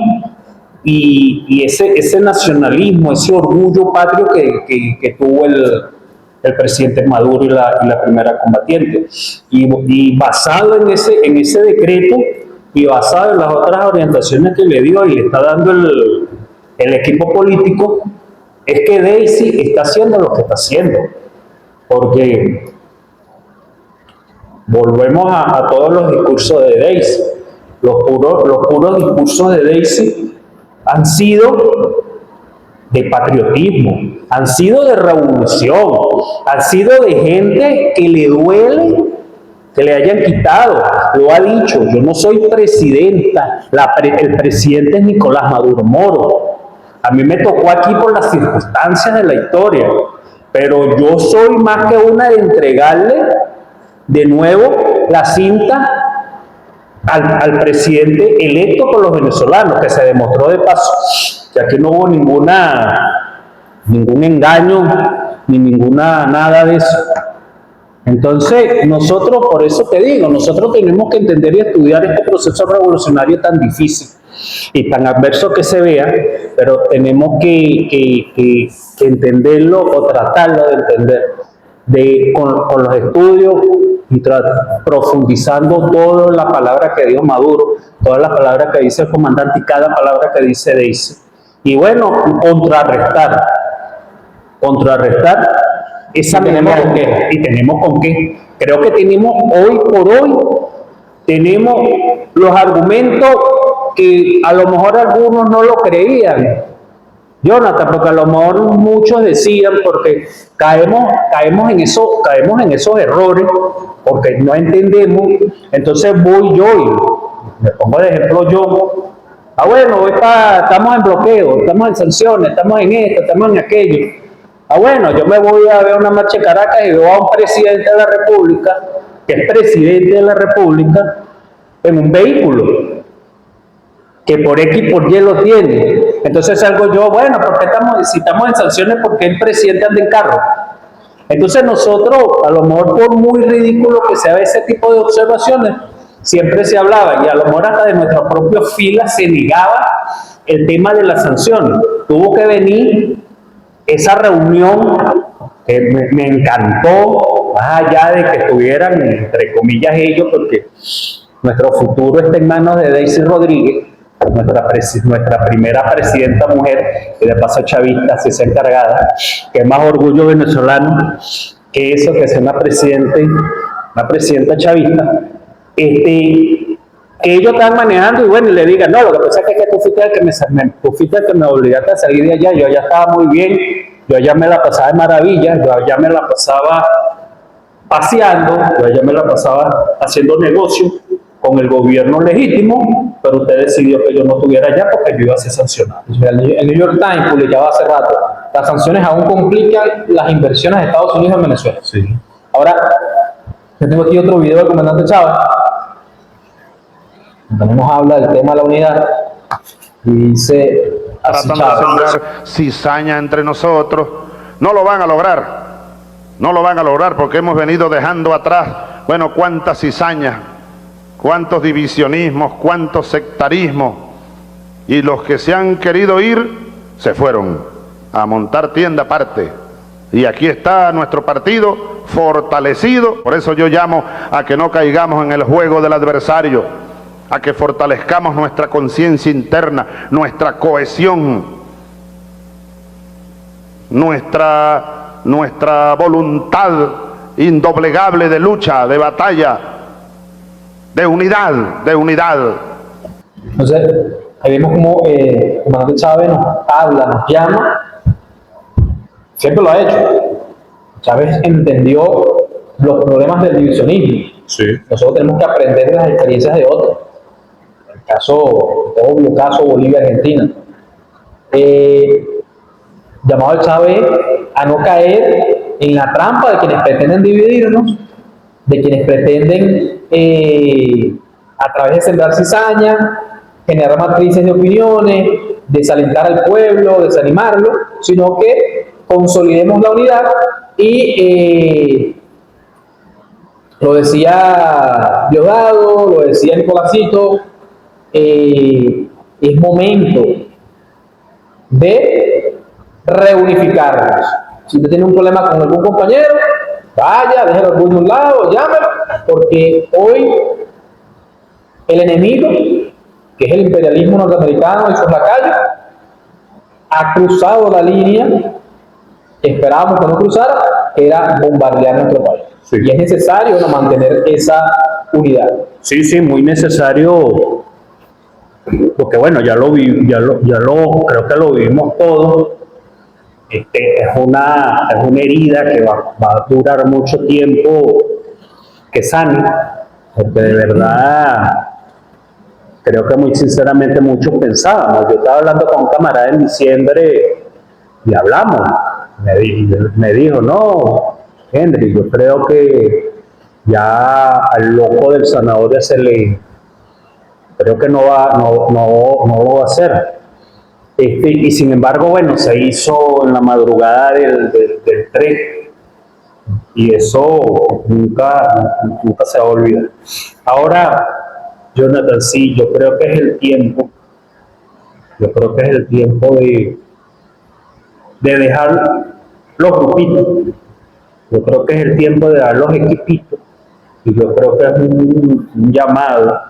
y ese nacionalismo, ese orgullo patrio que tuvo el presidente Maduro y la primera combatiente. Y basado en ese decreto, y basado en las otras orientaciones que le dio y le está dando el equipo político, es que Daisy está haciendo lo que está haciendo. Porque volvemos a todos los discursos de Daisy. Los puros discursos de Daisy han sido de patriotismo, han sido de revolución, han sido de gente que le duele que le hayan quitado. Lo ha dicho: yo no soy presidenta, el presidente es Nicolás Maduro Moro. A mí me tocó aquí por las circunstancias de la historia, pero yo soy más que una de entregarle de nuevo la cinta al presidente electo por los venezolanos, que se demostró de paso que aquí no hubo ningún engaño, ni nada de eso. Entonces, nosotros, por eso te digo, nosotros tenemos que entender y estudiar este proceso revolucionario tan difícil y tan adverso que se vea, pero tenemos que entenderlo, o tratarlo de entender con los estudios, y profundizando toda la palabra que dijo Maduro, todas las palabras que dice el comandante y cada palabra que dice Daisy. Y bueno, contrarrestar esa memoria, y tenemos con qué. Creo que tenemos hoy por hoy, tenemos los argumentos que a lo mejor algunos no lo creían, Jonathan, porque a lo mejor muchos decían, porque caemos en esos errores, porque no entendemos. Entonces voy yo y me pongo de ejemplo yo. Bueno, estamos en bloqueo, estamos en sanciones, estamos en esto, estamos en aquello. Bueno, yo me voy a ver una marcha en Caracas y veo a un presidente de la República, que es presidente de la República, en un vehículo, que por X por Y lo tiene. Entonces salgo yo, bueno, ¿por qué si estamos en sanciones, por qué el presidente anda en carro? Entonces nosotros, a lo mejor por muy ridículo que sea ese tipo de observaciones, siempre se hablaba, y a lo mejor hasta de nuestras propias filas se negaba el tema de las sanciones. Tuvo que venir esa reunión que me encantó, más allá de que estuvieran, entre comillas, ellos, porque nuestro futuro está en manos de Daisy Rodríguez, nuestra primera presidenta mujer, y de paso chavista, si es encargada, que es más orgullo venezolano que eso, que sea una presidenta chavista, que ellos están manejando, y bueno, y le digan, no, lo que pasa es que tú fuiste el que me obligaste a salir de allá, yo allá estaba muy bien, yo allá me la pasaba de maravilla, yo allá me la pasaba paseando, yo allá me la pasaba haciendo negocio con el gobierno legítimo, pero usted decidió que yo no estuviera allá porque yo iba a ser sancionado. El New York Times publicaba hace rato: las sanciones aún complican las inversiones de Estados Unidos en Venezuela. Sí. Ahora, yo tengo aquí otro video del comandante Chávez. Tenemos habla del tema de la unidad y dice así: Tratando de sembrar cizaña entre nosotros. No lo van a lograr. No lo van a lograr, porque hemos venido dejando atrás, bueno, cuántas cizañas, cuántos divisionismos, cuántos sectarismos, y los que se han querido ir se fueron a montar tienda aparte. Y aquí está nuestro partido fortalecido. Por eso yo llamo a que no caigamos en el juego del adversario, a que fortalezcamos nuestra conciencia interna, nuestra cohesión, nuestra voluntad indoblegable de lucha, de batalla, de unidad, de unidad. Entonces, ahí vemos como el comandante Chávez nos habla, nos llama, siempre lo ha hecho. Chávez entendió los problemas del divisionismo. Sí. Nosotros tenemos que aprender de las experiencias de otros. El caso, el obvio caso Bolivia-Argentina. Llamado a Chávez a no caer en la trampa de quienes pretenden dividirnos, de quienes pretenden a través de sembrar cizaña, generar matrices de opiniones, desalentar al pueblo, desanimarlo, sino que consolidemos la unidad y lo decía Diosdado, lo decía Nicolásito, es momento de reunificarnos. Si usted tiene un problema con algún compañero, vaya, déjelo al orgullo a un lado, llámelo, porque hoy el enemigo, que es el imperialismo norteamericano y sus lacayos, ha cruzado la línea que esperábamos que no cruzara, que era bombardear nuestro país. Sí. Y es necesario mantener esa unidad. Sí, sí, muy necesario, porque bueno, creo que lo vivimos todos. Es una herida que va a durar mucho tiempo que sane, porque de verdad creo que muy sinceramente muchos pensábamos. Yo estaba hablando con un camarada en diciembre y hablamos. Me dijo, no, Henry, yo creo que ya al loco del zanahoria creo que no lo va a hacer. Y sin embargo, bueno, se hizo en la madrugada del 3 y eso nunca se va a olvidar. Ahora, Jonathan, sí, yo creo que es el tiempo de dejar los grupitos. Yo creo que es el tiempo de dar los equipitos y yo creo que es un llamado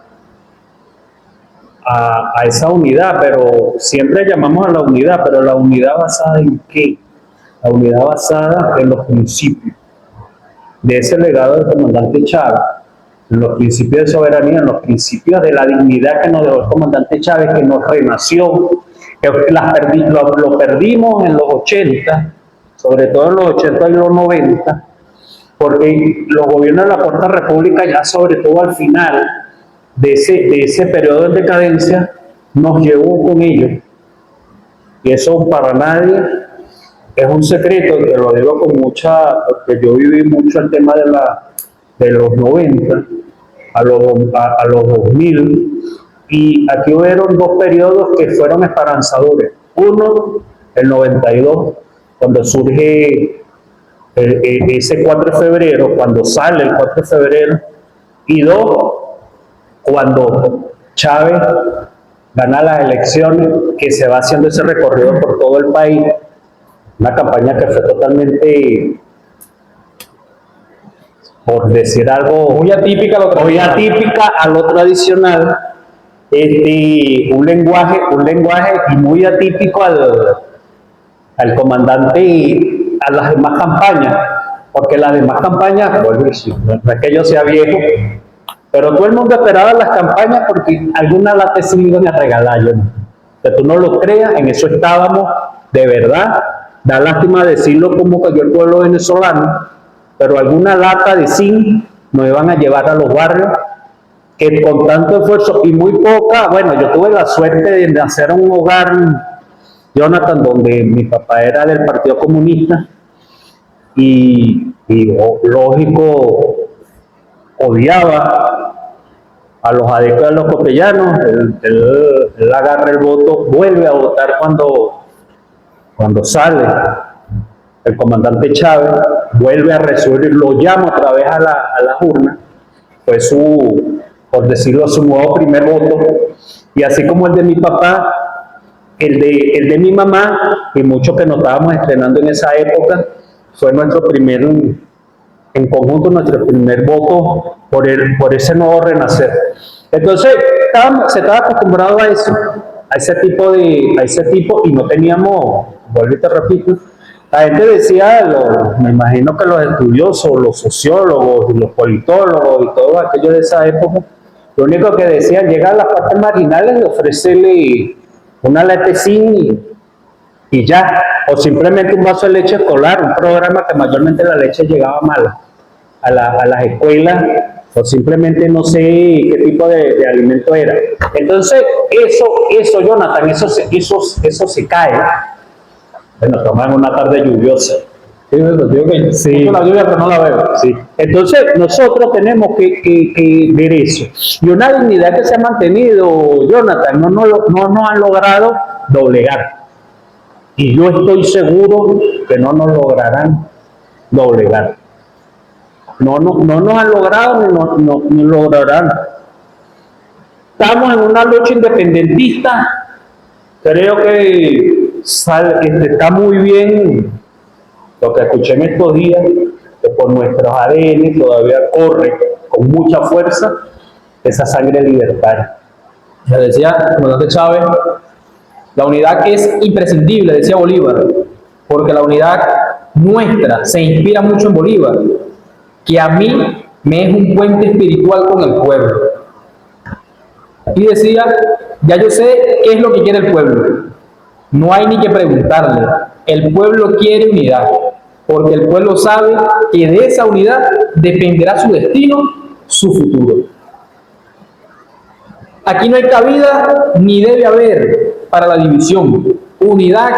a esa unidad, pero siempre llamamos a la unidad, pero la unidad basada en qué? La unidad basada en los principios de ese legado del comandante Chávez, en los principios de soberanía, en los principios de la dignidad que nos dejó el comandante Chávez, que nos renació, que lo perdimos en los 80, sobre todo en los 80 y los 90, porque los gobiernos de la Cuarta República, ya sobre todo al final de ese periodo de decadencia, nos llevó con ellos. Y eso para nadie es un secreto, te lo digo con porque yo viví mucho el tema de los 90 a los 2000, y aquí hubieron dos periodos que fueron esperanzadores. Uno, el 92, cuando surge ese 4 de febrero, cuando sale el 4 de febrero, y dos, cuando Chávez gana las elecciones, que se va haciendo ese recorrido por todo el país, una campaña que fue totalmente, por decir algo, Muy atípica a lo tradicional, un lenguaje y muy atípico al comandante y a las demás campañas, porque las demás campañas, no es que yo sea viejo, pero todo el mundo esperaba las campañas porque algunas las se iban a regalar. Que tú no lo creas, en eso estábamos, de verdad. Da lástima decirlo como cayó el pueblo venezolano, pero alguna lata de zinc nos iban a llevar a los barrios, que con tanto esfuerzo y muy poca, bueno, yo tuve la suerte de nacer en un hogar, Jonathan, donde mi papá era del Partido Comunista y lógico, odiaba a los adictos a los copellanos. Él agarra el voto, vuelve a votar cuando sale el comandante Chávez, vuelve a resurgir, lo llama otra vez a la urna, fue por decirlo, su nuevo primer voto, y así como el de mi papá, el de mi mamá, y muchos que nos estábamos estrenando en esa época, fue en conjunto nuestro primer voto por ese nuevo renacer. Entonces, se estaba acostumbrado a eso, a ese tipo, y no teníamos, vuelvo y te repito, la gente decía, me imagino que los estudiosos, los sociólogos, los politólogos y todo aquello de esa época, Lo único que decían, llegar a las partes marginales y ofrecerle una letecín y ya, o simplemente un vaso de leche escolar, un programa que mayormente la leche llegaba mala a las escuelas, o simplemente no sé qué tipo de alimento era. Entonces, eso Jonathan, eso se cae. Bueno, estamos en una tarde lluviosa. Sí, digo que Sí. la lluvia, pero no la veo. Sí. Entonces, nosotros tenemos que ver eso. Y una dignidad que se ha mantenido, Jonathan, no nos han logrado doblegar. Y yo estoy seguro que no nos lograrán doblegar. No nos han logrado ni no lograrán. Estamos en una lucha independentista. Creo que está muy bien lo que escuché en estos días, que por nuestros ADN todavía corre con mucha fuerza esa sangre libertaria. Ya decía el comandante Chávez, la unidad es imprescindible, decía Bolívar, porque la unidad nuestra se inspira mucho en Bolívar, que a mí me es un puente espiritual con el pueblo. Y decía, ya yo sé qué es lo que quiere el pueblo, no hay ni que preguntarle, el pueblo quiere unidad, porque el pueblo sabe que de esa unidad dependerá su destino, su futuro. Aquí no hay cabida ni debe haber para la división. Unidad,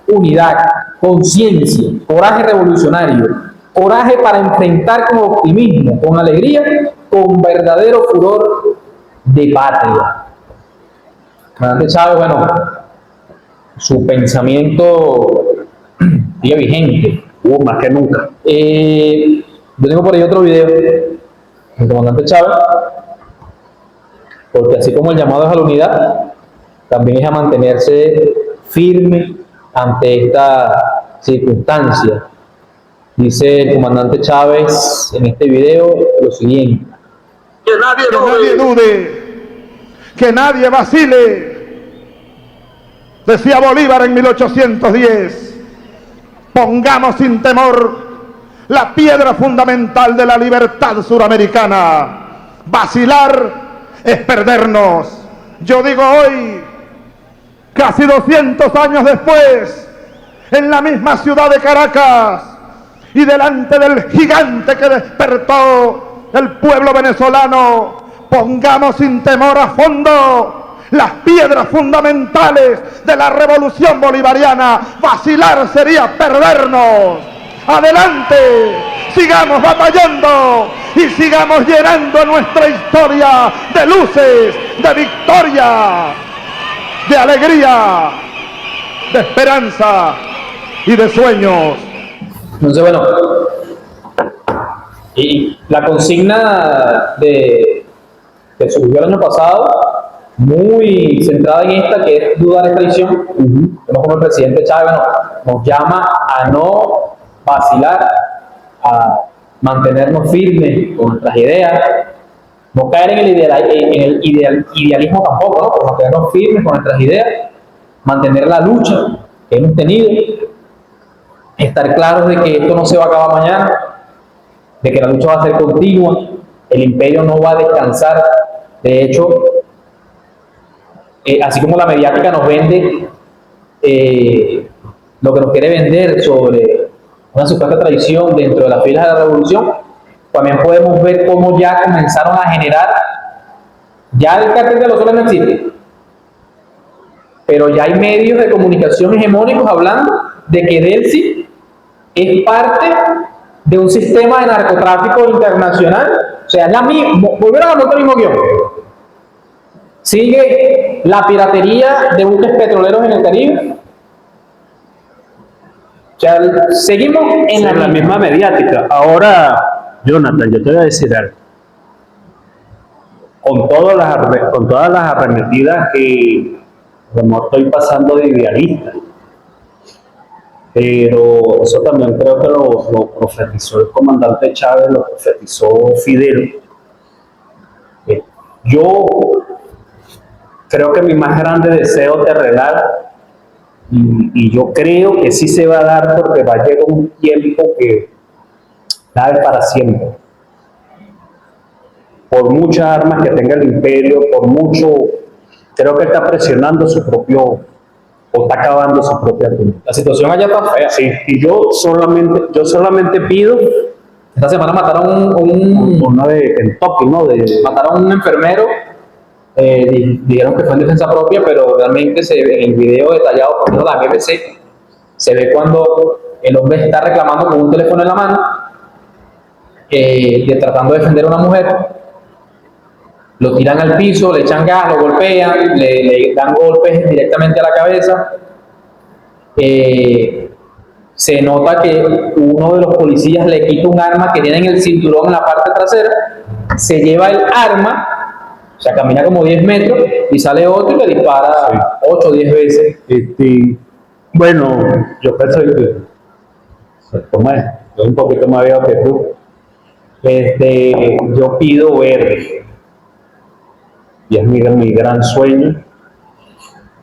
unidad, conciencia, coraje revolucionario, coraje para enfrentar con optimismo, con alegría, con verdadero furor de patria. Comandante Chávez, bueno, su pensamiento sigue vigente. Más que nunca. Yo tengo por ahí otro video del comandante Chávez, porque así como el llamado es a la unidad, también es a mantenerse firme ante esta circunstancia. Dice el comandante Chávez en este video lo siguiente: Que nadie dude, que nadie vacile. Decía Bolívar en 1810, pongamos sin temor la piedra fundamental de la libertad suramericana. Vacilar es perdernos. Yo digo hoy, casi 200 años después, en la misma ciudad de Caracas y delante del gigante que despertó el pueblo venezolano, pongamos sin temor a fondo las piedras fundamentales de la revolución bolivariana. Vacilar sería perdernos. Adelante, sigamos batallando y sigamos llenando nuestra historia de luces, de victoria, de alegría, de esperanza y de sueños. Entonces, bueno, y la consigna que surgió el año pasado, muy centrada en esta, que es dudar es traición. Vemos como el presidente Chávez nos llama a no vacilar, a mantenernos firmes con nuestras ideas, no caer en el idealismo tampoco, ¿no? Pero mantenernos firmes con nuestras ideas, mantener la lucha que hemos tenido, estar claros de que esto no se va a acabar mañana, de que la lucha va a ser continua, el imperio no va a descansar. De hecho, así como la mediática nos vende lo que nos quiere vender sobre una supuesta traición dentro de las filas de la revolución, también podemos ver cómo ya comenzaron a generar, ya el cartel de los soles no existe, pero ya hay medios de comunicación hegemónicos hablando de que Delcy es parte de un sistema de narcotráfico internacional. O sea, volvieron a montar el mismo guión. Sigue la piratería de buques petroleros en el Caribe. O sea, seguimos en la misma mediática. Ahora, Jonathan, yo te voy a decir algo. Con todas las arremetidas que como estoy pasando de idealista, pero eso también creo que lo profetizó el comandante Chávez, lo profetizó Fidel. Yo creo que mi más grande deseo terrenal, y yo creo que sí se va a dar, porque va a llegar un tiempo que nada es para siempre. por muchas armas que tenga el imperio, por mucho, creo que está presionando su propio, o está acabando su propia tumba. La situación allá está fea. Sí, y yo solamente pido Esta semana mataron una de Kentucky, ¿no? mataron a un enfermero. Dijeron que fue en defensa propia, pero realmente en el video detallado por la BBC se ve cuando el hombre está reclamando con un teléfono en la mano, tratando de defender a una mujer. Lo tiran al piso, le echan gas, lo golpean, le dan golpes directamente a la cabeza. Se nota que uno de los policías le quita un arma que tiene en el cinturón en la parte trasera, se lleva el arma, o sea, camina como 10 metros y sale otro y le dispara 8 o 10 veces. Bueno, yo pienso que yo un poquito más viejo que tú. Yo pido ver, y es mi gran sueño,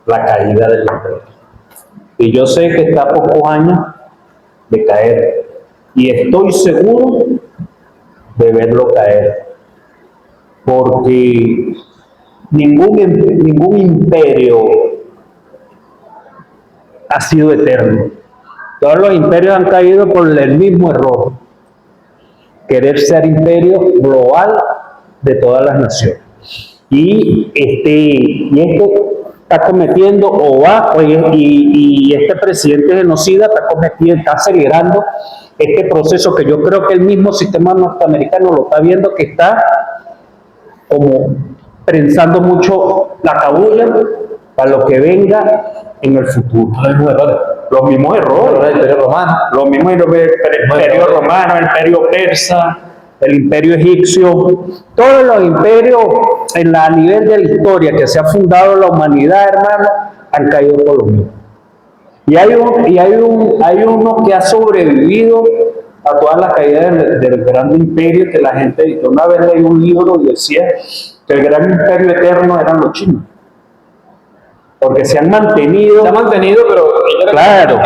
la caída del imperio. Y yo sé que está a pocos años de caer, y estoy seguro de verlo caer, porque ningún imperio ha sido eterno. Todos los imperios han caído por el mismo error: querer ser imperio global de todas las naciones. Y esto está cometiendo y este presidente genocida está acelerando este proceso que yo creo que el mismo sistema norteamericano lo está viendo, que está como prensando mucho la cabulla para lo que venga en el futuro. Los mismos errores. El Imperio Romano. Los mismos el imperio romano, el imperio persa, el imperio egipcio, todos los imperios a nivel de la historia que se ha fundado la humanidad, hermano, han caído por lo mismo. Y hay uno que ha sobrevivido a todas las caídas del gran imperio, que la gente, una vez leí un libro y decía que el gran imperio eterno eran los chinos. Porque se han mantenido, pero claro,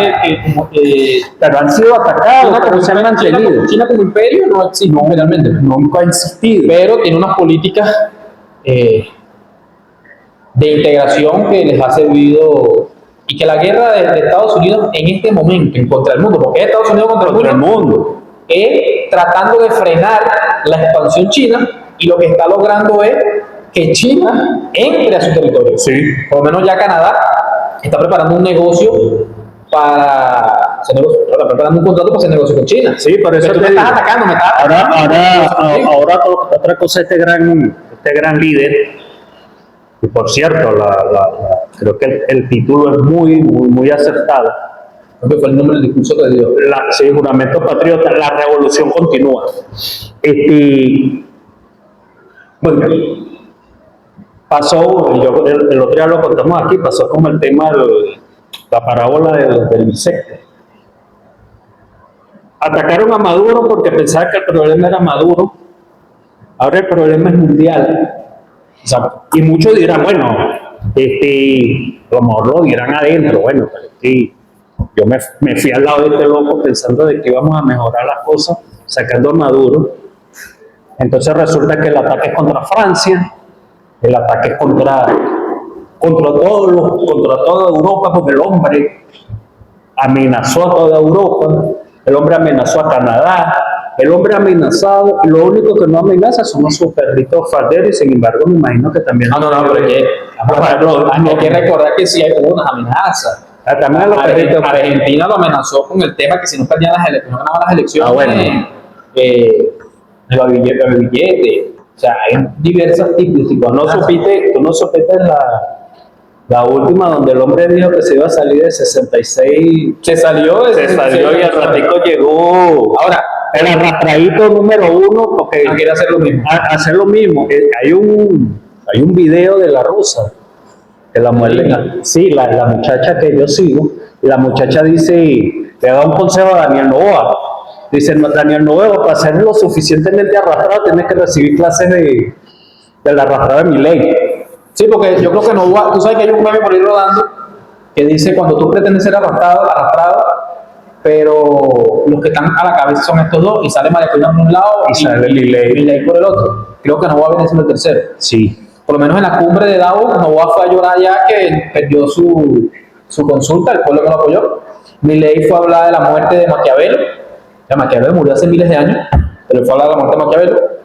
pero han sido atacados, pero se han mantenido. China como imperio no existe realmente. Nunca ha existido. Pero tiene unas políticas de integración que les ha servido, y que la guerra de Estados Unidos en este momento en contra del mundo, porque es Estados Unidos contra el mundo, es tratando de frenar la expansión china, y lo que está logrando es que China entre a su territorio. Sí. Por lo menos ya Canadá está preparando un negocio para hacer negocio, está preparando un contrato para hacer negocio con China. Sí, por eso tú me estás atacando, Ahora otra cosa, este gran líder, y por cierto, creo que el título es muy acertado. Creo que fue el nombre del discurso que dio. Sí, juramento patriota, la revolución continúa. Bueno, pasó, el otro día lo contamos aquí, pasó como el tema de la parábola del insecto. Atacaron a Maduro porque pensaban que el problema era Maduro. Ahora el problema es mundial. Exacto. Y muchos dirán, bueno, a lo mejor lo dirán adentro. Bueno, yo me fui al lado de este loco pensando de que íbamos a mejorar las cosas sacando a Maduro. Entonces resulta que el ataque es contra Francia, el ataque es contra toda Europa, porque el hombre amenazó a toda Europa, el hombre amenazó a Canadá, el hombre amenazado, lo único que no amenaza son los perritos falderos, y sin embargo me imagino que también... Hay que recordar que sí hubo unas amenazas. También a los perritos. Argentina lo amenazó con el tema que si no perdían las elecciones, el billete. O sea, hay diversos tipos. ¿Tú no supiste la última donde el hombre dijo que se iba a salir de 66? Se salió y al ratico llegó. Ahora, el arrastradito número 1, porque quiere hacer lo mismo. Hacer lo mismo. Hay un video de la rusa que la mujer, sí, la muchacha que yo sigo, y la muchacha dice, le da un consejo a Daniel Noboa. Dice, Daniel Noboa, para ser lo suficientemente arrastrado tienes que recibir clases del arrastrado de Milei. Sí, porque yo creo que Noboa, tú sabes que hay un meme por ahí rodando que dice, cuando tú pretendes ser arrastrado, pero los que están a la cabeza son estos dos, y sale María Corina por un lado y sale Milei por el otro. creo que Noboa viene siendo el tercero. Sí. Por lo menos en la cumbre de Davos, Noboa fue a llorar ya que perdió su consulta, el pueblo que lo apoyó. Milei fue a hablar de la muerte de Maquiavelo. Ya Maquiavelo murió hace miles de años, pero él fue a hablar de la muerte de Maquiavelo.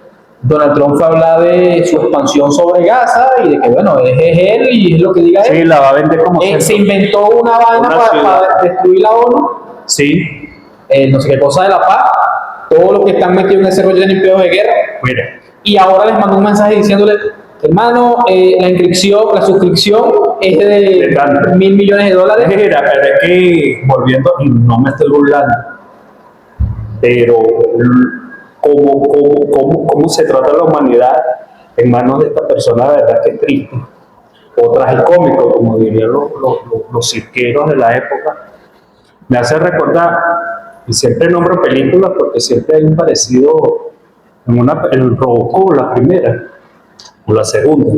Donald Trump fue a hablar de su expansión sobre Gaza y de que, bueno, es él y es lo que diga él. Sí, la va a vender como se inventó una vaina para destruir la ONU. Sí. No sé qué cosa de la paz. Todos los que están metidos en ese rollo tienen pedos de guerra. Mira. Y ahora les mandó un mensaje diciéndole, hermano, la suscripción es de $1.000 millones. Mira, pero es que, volviendo, y no me estoy burlando, pero cómo se trata la humanidad en manos de esta persona, la verdad que es triste. O tragicómico, como dirían los cirqueros de la época. Me hace recordar, y siempre nombro películas porque siempre hay un parecido en Robocop, la primera, o la segunda.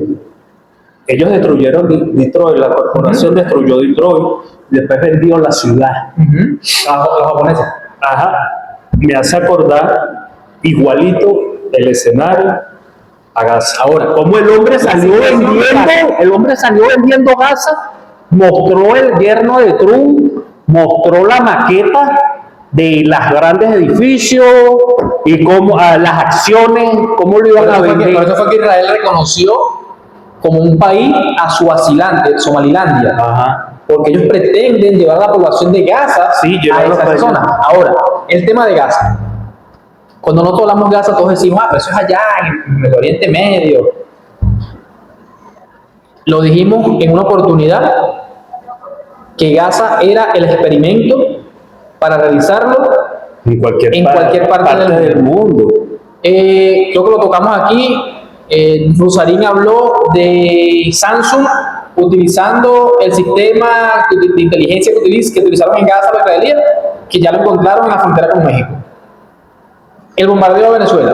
Ellos destruyeron Detroit, la corporación destruyó Detroit, y después vendió la ciudad. Los japoneses. Ajá. Me hace acordar igualito el escenario a Gaza. Ahora, como el hombre salió vendiendo Gaza, mostró el yerno de Trump, mostró la maqueta de los grandes edificios y cómo las acciones, cómo lo iban a vender. Por eso fue que Israel reconoció como un país a Somalilandia. Ajá. Porque ellos pretenden llevar a la población de Gaza a esa zona. Ahora, el tema de Gaza. Cuando nosotros hablamos de Gaza, todos decimos, pero eso es allá, en el Oriente Medio. Lo dijimos en una oportunidad, que Gaza era el experimento para realizarlo en cualquier parte del mundo. Creo que lo tocamos aquí. Rosarín habló de Samsung utilizando el sistema de inteligencia que utilizaron en Gaza los israelíes, que ya lo encontraron en la frontera con México. El bombardeo de Venezuela,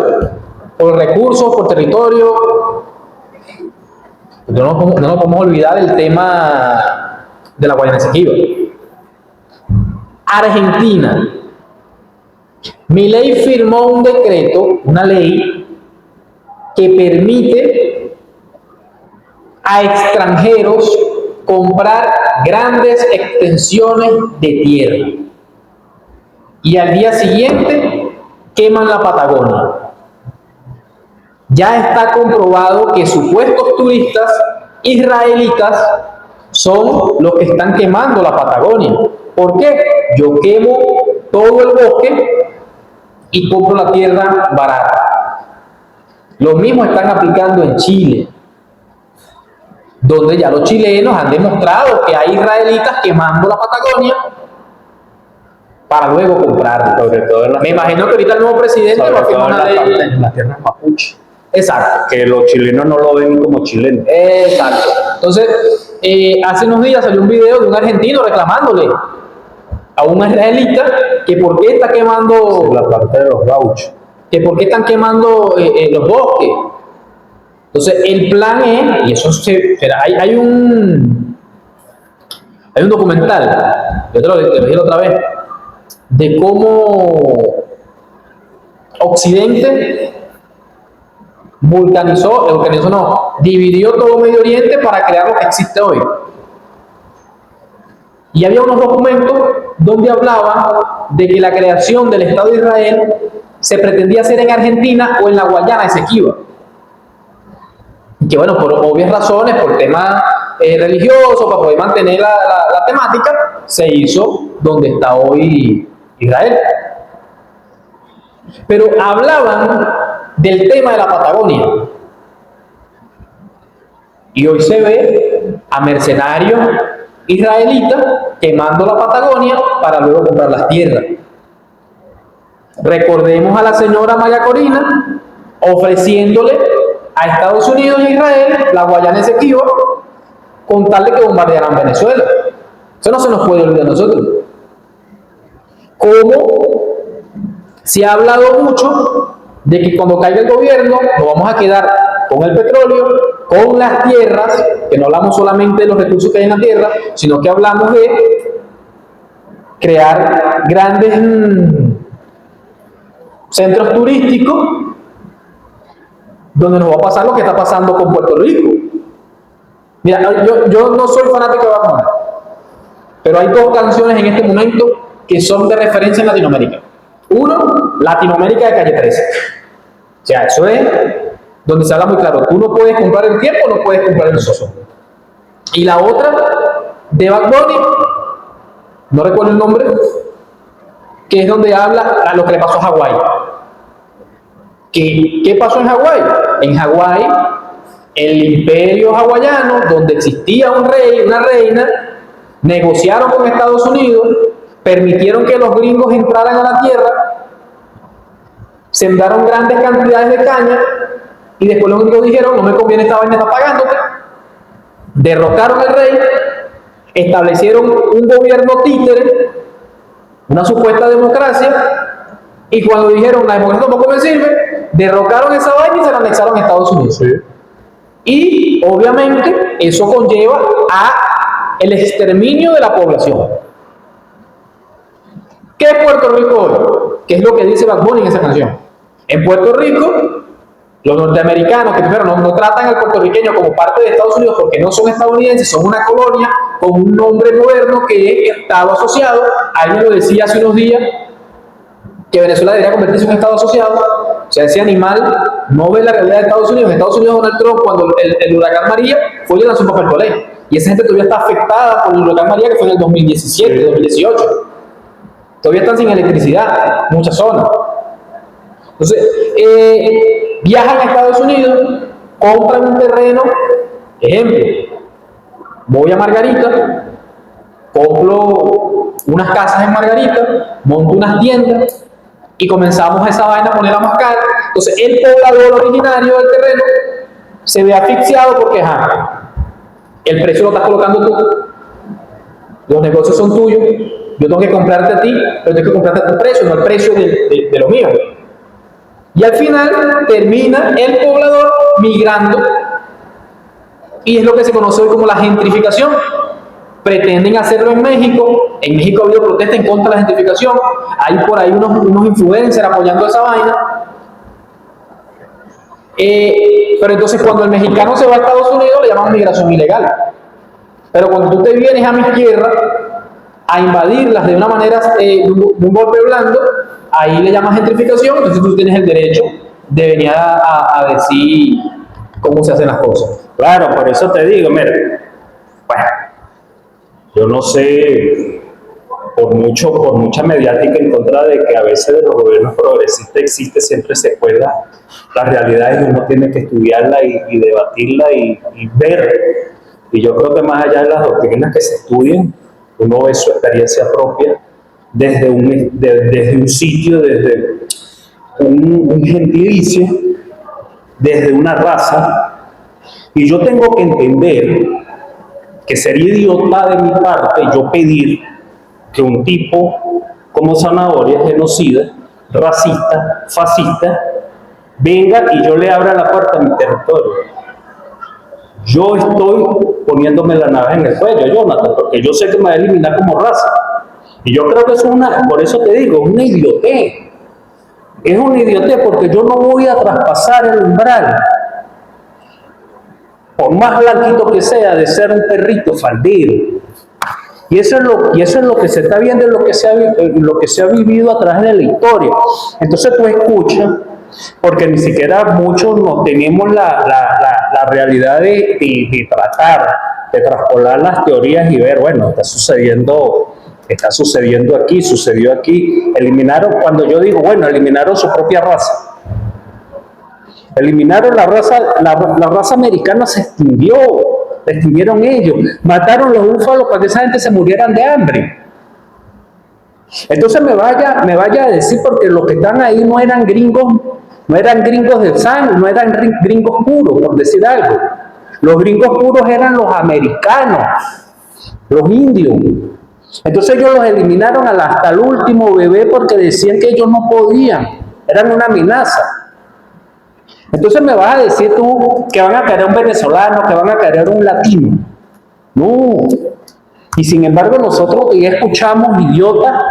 por recursos, por territorio. No nos podemos olvidar el tema de la Guayana Esequiba. Argentina. Milei firmó un decreto, una ley, que permite a extranjeros comprar grandes extensiones de tierra. Y al día siguiente queman la Patagonia. Ya está comprobado que supuestos turistas israelitas son los que están quemando la Patagonia. ¿Por qué? Yo quemo todo el bosque y compro la tierra barata. Lo mismo están aplicando en Chile, donde ya los chilenos han demostrado que hay israelitas quemando la Patagonia para luego comprarla. Sobre todo Me imagino que ahorita el nuevo presidente va a firmar una ley en las tierras mapuche. Exacto. Que los chilenos no lo ven como chilenos. Exacto. Entonces, hace unos días salió un video de un argentino reclamándole a un israelita que por qué está quemando la parte de los gauchos, que por qué están quemando los bosques. Entonces, el plan es, y eso hay un documental, yo te lo dije otra vez, de cómo Occidente dividió todo Medio Oriente para crear lo que existe hoy. Y había unos documentos donde hablaban de que la creación del Estado de Israel se pretendía hacer en Argentina o en la Guayana Esequiba. Y que bueno, por obvias razones, por temas religiosos, para poder mantener la temática, se hizo donde está hoy Israel. Pero hablaban del tema de la Patagonia. Y hoy se ve a mercenarios israelitas quemando la Patagonia para luego comprar las tierras. Recordemos a la señora Maya Corina ofreciéndole a Estados Unidos y Israel la Guayana Esequiba con tal de que bombardearan Venezuela. Eso no se nos puede olvidar a nosotros. Como se ha hablado mucho de que cuando caiga el gobierno nos vamos a quedar con el petróleo, con las tierras, que no hablamos solamente de los recursos que hay en la tierra, sino que hablamos de crear grandes centros turísticos donde nos va a pasar lo que está pasando con Puerto Rico. Mira, yo no soy fanático de Bad Bunny, pero hay dos canciones en este momento que son de referencia en Latinoamérica. Uno, Latinoamérica de Calle 13. O sea, eso es donde se habla muy claro. Tú no puedes comprar el tiempo, no puedes comprar el soso. Y la otra, de Bad Bunny, no recuerdo el nombre, que es donde habla a lo que le pasó a Hawái. ¿Qué pasó en Hawái? En Hawái, el imperio hawaiano, donde existía un rey, una reina, negociaron con Estados Unidos, permitieron que los gringos entraran a la tierra, sembraron grandes cantidades de caña, y después los gringos dijeron, no me conviene esta vaina, está pagándote. Derrocaron al rey, establecieron un gobierno títere, una supuesta democracia, y cuando dijeron la democracia tampoco me sirve, derrocaron esa vaina y se la anexaron a Estados Unidos. Sí. Y obviamente eso conlleva a el exterminio de la población. ¿Qué es Puerto Rico hoy? ¿Qué es lo que dice Bad Bunny en esa canción? En Puerto Rico, los norteamericanos, que primero no tratan al puertorriqueño como parte de Estados Unidos porque no son estadounidenses, son una colonia con un nombre moderno que es Estado asociado. Alguien lo decía hace unos días, que Venezuela debería convertirse en un Estado asociado. O sea, ese animal no ve la realidad de Estados Unidos. En Estados Unidos, Donald Trump, cuando el huracán María fue y lanzó un papel toalé. Y esa gente todavía está afectada por el huracán María, que fue en el 2017, 2018. Todavía están sin electricidad, muchas zonas. Entonces, viajan a Estados Unidos, compran un terreno. Ejemplo, voy a Margarita, compro unas casas en Margarita, monto unas tiendas, y comenzamos esa vaina a ponerla más cara. Entonces el poblador originario del terreno se ve asfixiado porque el precio lo estás colocando tú, los negocios son tuyos, yo tengo que comprarte a ti, pero tengo que comprarte a tu precio, no al precio de lo mío. Y al final termina el poblador migrando, y es lo que se conoce hoy como la gentrificación. Pretenden hacerlo en México. En México ha habido protesta en contra de la gentrificación. Hay por ahí unos influencers apoyando esa vaina. Pero entonces cuando el mexicano se va a Estados Unidos le llaman migración ilegal. Pero cuando tú te vienes a mi tierra a invadirlas de una manera, de un golpe blando, ahí le llaman gentrificación. Entonces tú tienes el derecho de venir a decir cómo se hacen las cosas. Claro, por eso te digo, mira, bueno, yo no sé, por mucha mediática en contra de que a veces de los gobiernos progresistas existe, siempre se cuela las realidades y uno tiene que estudiarla y debatirla y ver. Y yo creo que más allá de las doctrinas que se estudian, uno ve su experiencia propia desde un sitio, desde un gentilicio, desde una raza. Y yo tengo que entender que sería idiota de mi parte yo pedir que un tipo como Zanahoria, genocida, racista, fascista, venga y yo le abra la puerta a mi territorio. Yo estoy poniéndome la navaja en el cuello, Jonathan, porque yo sé que me va a eliminar como raza. Y yo creo que eso es por eso te digo, es una idiotez. Es una idiotez porque yo no voy a traspasar el umbral, por más blanquito que sea, de ser un perrito faldero. Y eso es lo que se está viendo, lo que se ha vivido a través de la historia. Entonces tú escuchas, porque ni siquiera muchos no tenemos la realidad de tratar de traspolar las teorías y ver, bueno, está sucediendo aquí, sucedió aquí. Cuando yo digo, bueno, eliminaron su propia raza. Eliminaron la raza americana, se extinguió, se extinguieron ellos, mataron los búfalos para que esa gente se murieran de hambre. Entonces me vaya a decir, porque los que están ahí no eran gringos de sangre, no eran gringos puros, por decir algo. Los gringos puros eran los americanos, los indios. Entonces ellos los eliminaron hasta el último bebé porque decían que ellos no podían, eran una amenaza. Entonces me vas a decir tú que van a querer un venezolano, que van a querer un latino. No. Y sin embargo nosotros ya escuchamos idiotas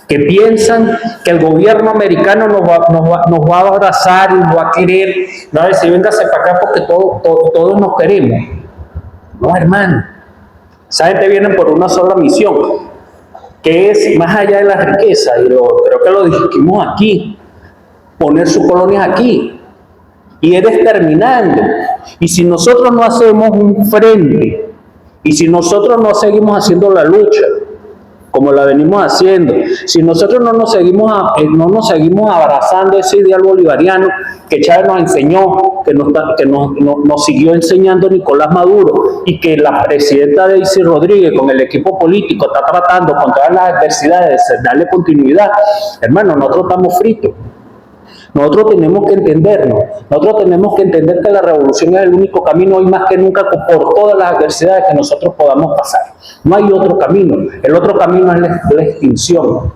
que piensan que el gobierno americano nos va a abrazar y nos va a querer, no va a decir, véngase para acá porque todos nos queremos. No, hermano. Esa gente viene por una sola misión, que es más allá de la riqueza, y creo que lo dijimos aquí, poner sus colonias aquí, y es exterminando. Y si nosotros no hacemos un frente, y si nosotros no seguimos haciendo la lucha, como la venimos haciendo, si nosotros no nos seguimos abrazando ese ideal bolivariano que Chávez nos enseñó, que nos siguió enseñando Nicolás Maduro, y que la presidenta Daisy Rodríguez con el equipo político está tratando con todas las adversidades de darle continuidad, hermano, nosotros estamos fritos. Nosotros tenemos que entendernos, nosotros tenemos que entender que la revolución es el único camino hoy más que nunca por todas las adversidades que nosotros podamos pasar. No hay otro camino, el otro camino es la extinción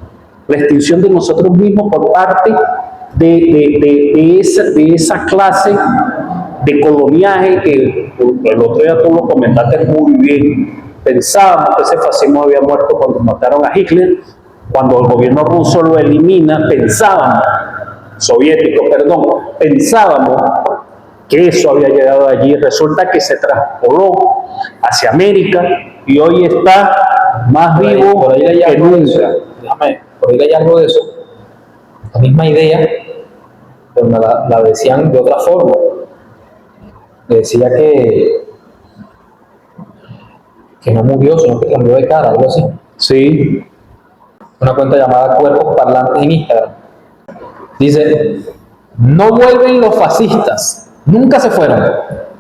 de nosotros mismos por parte de esa clase de coloniaje que el otro día tú lo comentaste muy bien. Pensábamos que ese fascismo había muerto cuando mataron a Hitler, cuando el gobierno ruso lo elimina, pensábamos que eso había llegado allí. Resulta que se traspoló hacia América y hoy está más vivo que nunca. Por ahí hay algo de eso. La misma idea, pero la decían de otra forma. Decía que no murió, sino que cambió de cara, algo así. Sí. Una cuenta llamada Cuerpos Parlantes en Instagram. Dice, no vuelven los fascistas, nunca se fueron,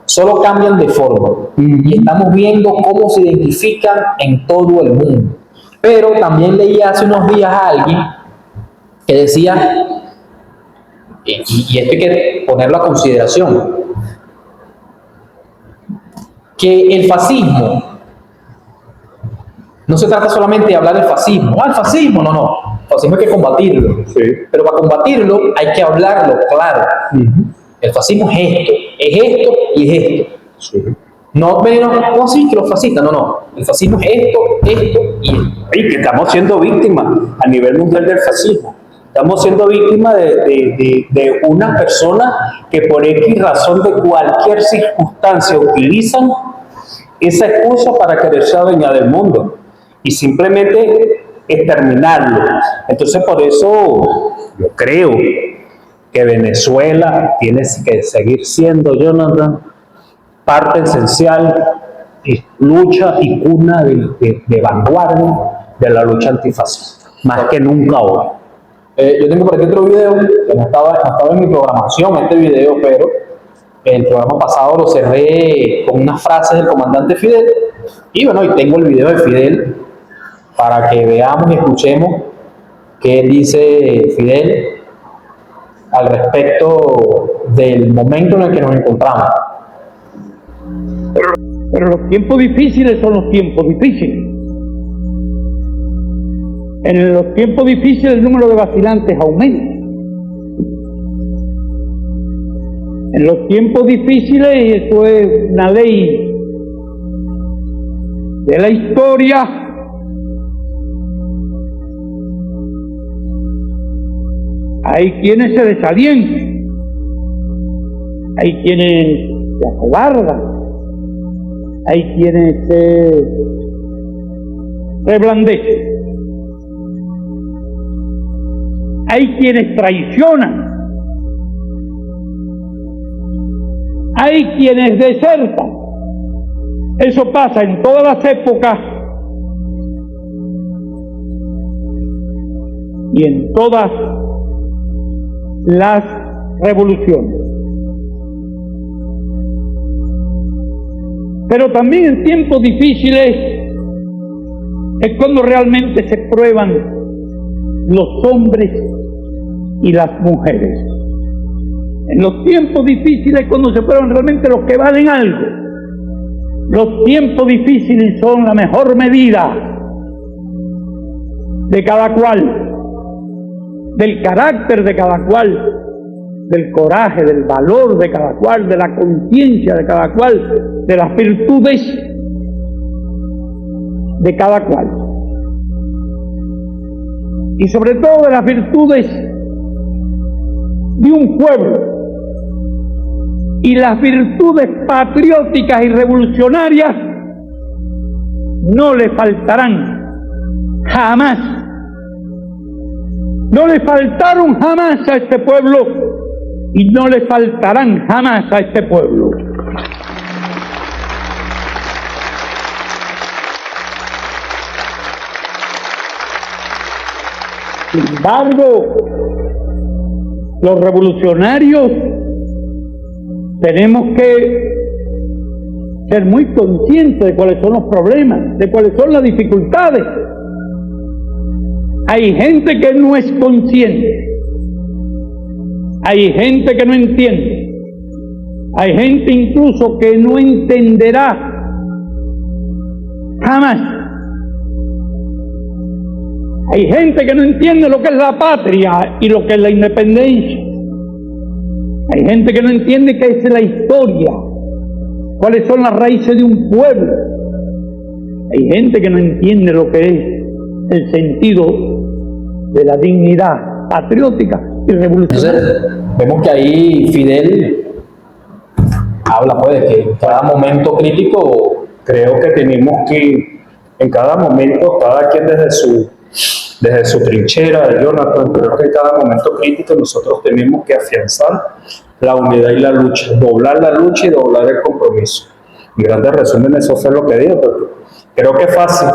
solo cambian de forma. Y estamos viendo cómo se identifican en todo el mundo. Pero también leí hace unos días a alguien que decía, y esto hay que ponerlo a consideración, que el fascismo no se trata solamente de hablar del fascismo. El fascismo, no. El fascismo hay que combatirlo. Sí. Pero para combatirlo hay que hablarlo claro. El fascismo es esto y es esto. Sí. No, sí, que los fascistas, no. El fascismo es esto y esto. Y que estamos siendo víctimas a nivel mundial del fascismo. Estamos siendo víctimas de unas personas que por X razón de cualquier circunstancia utilizan esa excusa para quererse adueñar del mundo y simplemente exterminarlo. Entonces, por eso yo creo que Venezuela tiene que seguir siendo, Jonathan, parte esencial, lucha y cuna de vanguardia de la lucha antifascista, más que nunca hoy. Yo tengo por aquí otro video que no estaba en mi programación, este video, pero el programa pasado lo cerré con unas frases del comandante Fidel, y bueno, y tengo el video de Fidel para que veamos y escuchemos qué dice Fidel al respecto del momento en el que nos encontramos. Pero los tiempos difíciles son los tiempos difíciles. En los tiempos difíciles el número de vacilantes aumenta. En los tiempos difíciles, y eso es una ley de la historia, hay quienes se desalientan, hay quienes se acobardan, hay quienes se reblandecen, hay quienes traicionan, hay quienes desertan. Eso pasa en todas las épocas y en todas las revoluciones. Pero también en tiempos difíciles es cuando realmente se prueban los hombres y las mujeres. En los tiempos difíciles es cuando se prueban realmente los que valen algo. Los tiempos difíciles son la mejor medida de cada cual, del carácter de cada cual, del coraje, del valor de cada cual, de la conciencia de cada cual, de las virtudes de cada cual. y sobre todo de las virtudes de un pueblo y las virtudes patrióticas y revolucionarias no le faltarán jamás. No le faltaron jamás a este pueblo y no le faltarán jamás a este pueblo. Sin embargo, los revolucionarios tenemos que ser muy conscientes de cuáles son los problemas, de cuáles son las dificultades. Hay gente que no es consciente, hay gente que no entiende, hay gente incluso que no entenderá jamás. Hay gente que no entiende lo que es la patria y lo que es la independencia. Hay gente que no entiende qué es la historia, cuáles son las raíces de un pueblo. Hay gente que no entiende lo que es el sentido de la dignidad patriótica y revolucionaria. Entonces, vemos que ahí Fidel habla pues de que en cada momento crítico Creo que tenemos que, en cada momento, cada quien desde su trinchera, Jonathan, creo que en cada momento crítico nosotros tenemos que afianzar la unidad y la lucha, doblar la lucha y doblar el compromiso. En grandes resumen, eso fue lo que digo, pero creo que es fácil,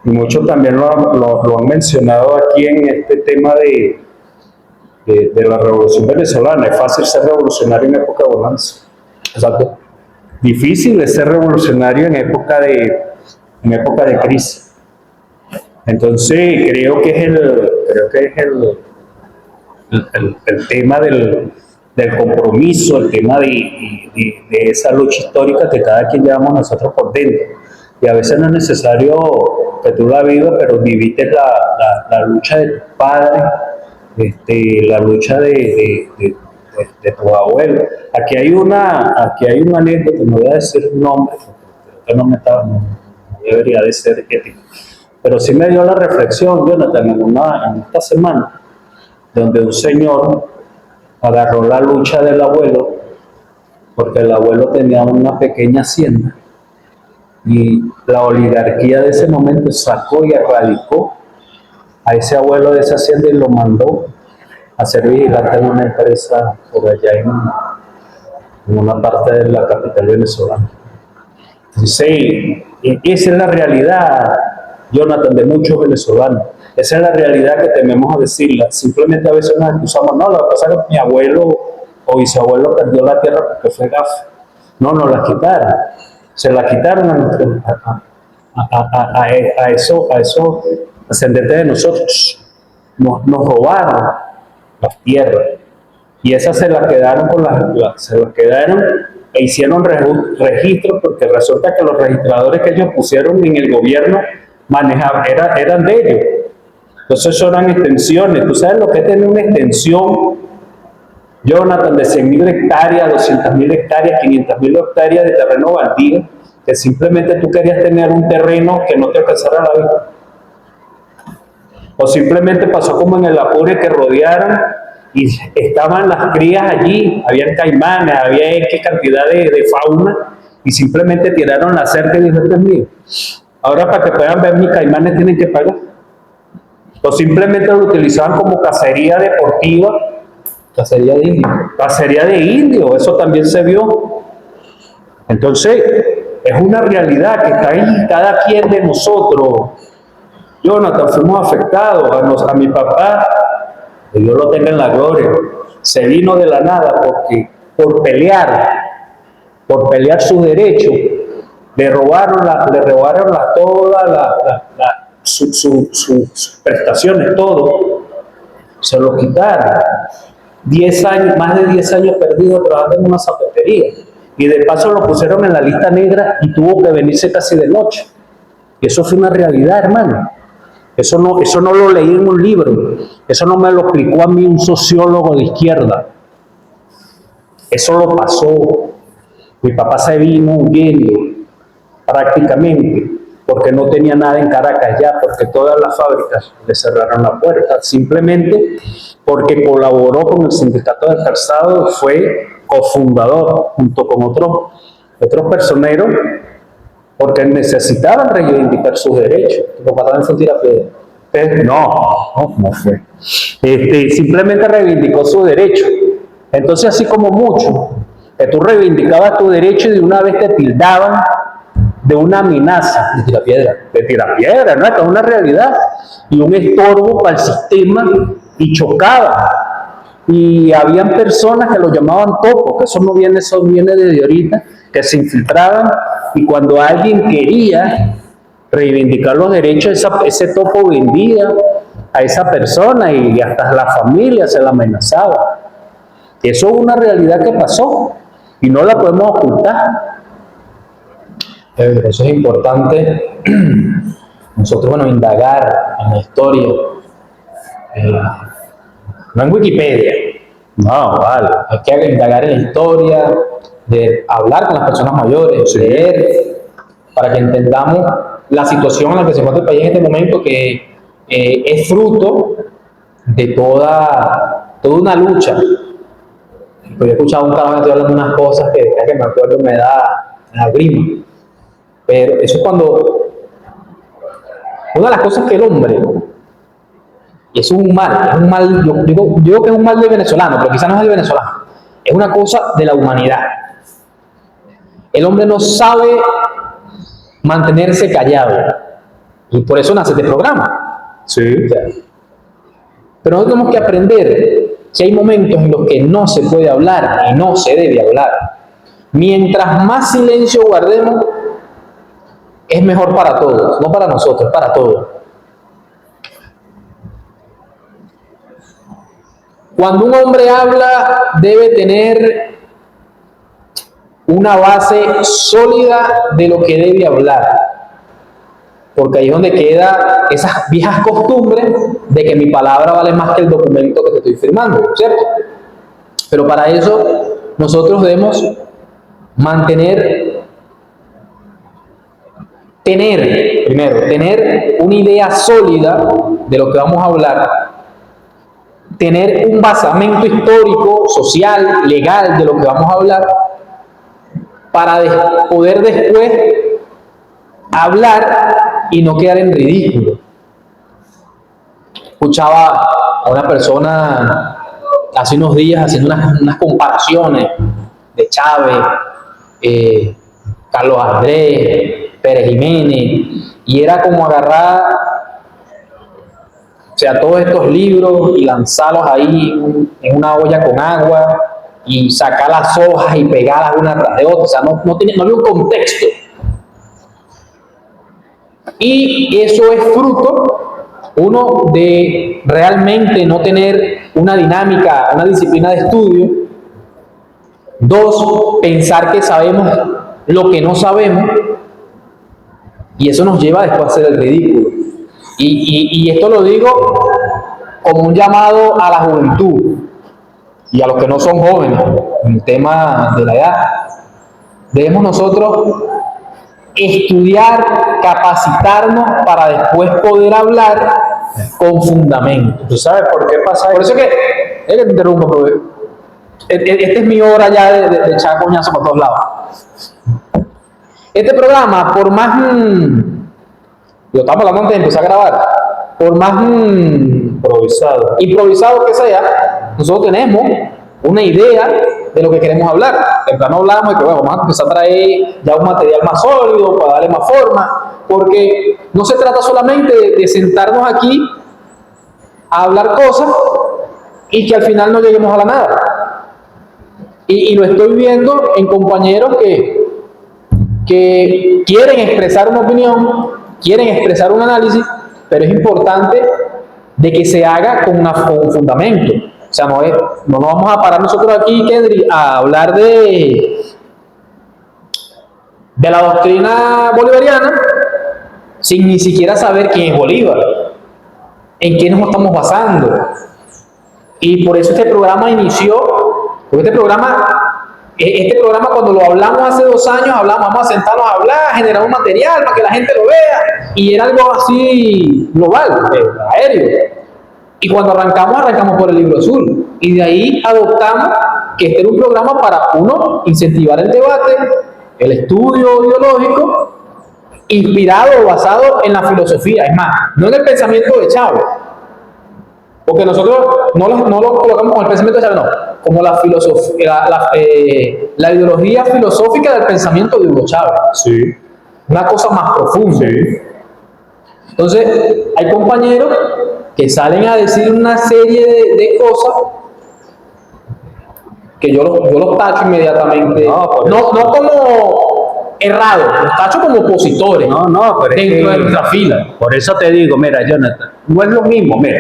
y muchos también lo han mencionado aquí en este tema de la revolución venezolana. Es fácil ser revolucionario en época de bonanza. exacto. Difícil es ser revolucionario en época de crisis. Entonces creo que es el tema del compromiso, el tema de esa lucha histórica que cada quien llevamos nosotros por dentro. Y a veces no es necesario que tú la vivas, pero viviste la lucha de tus padres, la lucha de tus abuelos. Aquí hay una anécdota, no voy a decir un nombre, porque no debería de ser ético. Pero sí me dio la reflexión, Jonathan, en esta semana, donde un señor agarró la lucha del abuelo, porque el abuelo tenía una pequeña hacienda, y la oligarquía de ese momento sacó y erradicó a ese abuelo de esa hacienda y lo mandó a ser vigilante en una empresa por allá en una parte de la capital venezolana. Entonces, esa es la realidad, Jonathan, de muchos venezolanos. Esa es la realidad que tememos a decirla. Simplemente a veces nos excusamos, no, lo que pasa es que mi abuelo o bisabuelo perdió la tierra porque fue gafe. No, nos la quitaron. Se la quitaron a esos ascendentes de nosotros. Nos robaron las tierras. Y esas se las quedaron e hicieron registros, porque resulta que los registradores que ellos pusieron en el gobierno eran de ellos. Entonces eso eran extensiones. ¿Tú sabes lo que es tener una extensión, Jonathan, de 100.000 hectáreas, 200.000 hectáreas, 500.000 hectáreas de terreno baldío, que simplemente tú querías tener un terreno que no te alcanzara la vida? O simplemente pasó como en el Apure, que rodearon y estaban las crías allí, habían caimanes, había X cantidad de fauna, y simplemente tiraron la cerca y dijeron, esto es mío. Ahora, para que puedan ver mis caimanes tienen que pagar. O simplemente lo utilizaban como cacería deportiva. Cacería de indios. Cacería de indios, eso también se vio. Entonces, es una realidad que está ahí, cada quien de nosotros. Jonathan, fuimos afectados. A mi papá, que Dios lo tenga en la gloria, se vino de la nada porque por pelear su derecho, le robaron todas sus prestaciones, todo. Se lo quitaron. 10 años, más de 10 años perdidos trabajando en una zapatería. Y de paso lo pusieron en la lista negra y tuvo que venirse casi de noche. Y eso fue una realidad, hermano. Eso no lo leí en un libro. Eso no me lo explicó a mí un sociólogo de izquierda. Eso lo pasó. Mi papá se vino huyendo prácticamente porque no tenía nada en Caracas ya, porque todas las fábricas le cerraron la puerta, simplemente porque colaboró con el sindicato de calzado, fue cofundador junto con otros personeros, porque necesitaban reivindicar sus derechos. Lo pasaban en Tirapiedra. No fue. Simplemente reivindicó su derecho. Entonces, así como mucho, que tú reivindicabas tu derecho y de una vez te tildaban de una amenaza. De Tirapiedra. De tirapiedra, ¿no? Esta es una realidad. Y un estorbo para el sistema y chocaba. Y habían personas que lo llamaban topo, que eso viene desde ahorita, que se infiltraban y cuando alguien quería reivindicar los derechos, ese topo vendía a esa persona y hasta la familia se la amenazaba. Eso es una realidad que pasó y no la podemos ocultar. Eso es importante. Nosotros, bueno, indagar en la historia, no en Wikipedia. No, vale. Hay que indagar en la historia, de hablar con las personas mayores, leer, para que entendamos la situación en la que se encuentra el país en este momento, que es fruto de toda una lucha. Yo he escuchado un carajo que estoy hablando de unas cosas que me acuerdo me da grima. Pero eso es cuando una de las cosas que el hombre, y eso es un mal, yo digo que es un mal del venezolano, pero quizás no es del venezolano, es una cosa de la humanidad. El hombre no sabe mantenerse callado y por eso nace este programa. Sí. Pero nosotros tenemos que aprender que hay momentos en los que no se puede hablar y no se debe hablar. Mientras más silencio guardemos, es mejor para todos, no para nosotros, para todos. Cuando un hombre habla, debe tener una base sólida de lo que debe hablar, porque ahí es donde queda esas viejas costumbres de que mi palabra vale más que el documento que te estoy firmando, ¿cierto? Pero para eso nosotros debemos tener una idea sólida de lo que vamos a hablar, tener un basamento histórico, social, legal de lo que vamos a hablar, para poder después hablar y no quedar en ridículo. Escuchaba a una persona hace unos días haciendo unas comparaciones de Chávez, Carlos Andrés, Pérez Jiménez, y era como agarrar, o sea, todos estos libros y lanzarlos ahí en una olla con agua y sacar las hojas y pegarlas una tras de otra. O sea, no había un contexto. Y eso es fruto, uno, de realmente no tener una dinámica, una disciplina de estudio. Dos, pensar que sabemos lo que no sabemos. Y eso nos lleva después a hacer el ridículo. Y esto lo digo como un llamado a la juventud y a los que no son jóvenes en el tema de la edad. Debemos nosotros estudiar, capacitarnos para después poder hablar con fundamento. ¿Tú sabes por qué pasa eso? Por eso es que te interrumpo, porque esta es mi hora ya de echar coñazo por todos lados. Este programa, por más lo estamos hablando antes de empezar a grabar, por más improvisado que sea, nosotros tenemos una idea de lo que queremos hablar. En plano hablamos de que bueno, vamos a empezar a traer ya un material más sólido para darle más forma, porque no se trata solamente de sentarnos aquí a hablar cosas y que al final no lleguemos a la nada. Y lo estoy viendo en compañeros que quieren expresar una opinión, quieren expresar un análisis, pero es importante de que se haga con un fundamento. O sea, no nos vamos a parar nosotros aquí, Kendry, a hablar de la doctrina bolivariana sin ni siquiera saber quién es Bolívar, en qué nos estamos basando. Y por eso este programa inició, porque este programa Este programa, cuando lo hablamos hace 2 años, hablamos, vamos a sentarnos a hablar, generar un material para que la gente lo vea, y era algo así global, aéreo. Y cuando arrancamos por el Libro Azul. Y de ahí adoptamos que este era un programa para, uno, incentivar el debate, el estudio ideológico, inspirado o basado en la filosofía. Es más, no en el pensamiento de Chávez. Porque nosotros no lo colocamos con el pensamiento de Chávez, no. Como la filosofía, la ideología filosófica del pensamiento de Hugo Chávez. Sí. Una cosa más profunda. Sí. Entonces, hay compañeros que salen a decir una serie de cosas que yo los tacho inmediatamente. No como errados, los tacho como opositores. Pero dentro de nuestra fila. Por eso te digo, mira, Jonathan, no es lo mismo, mira.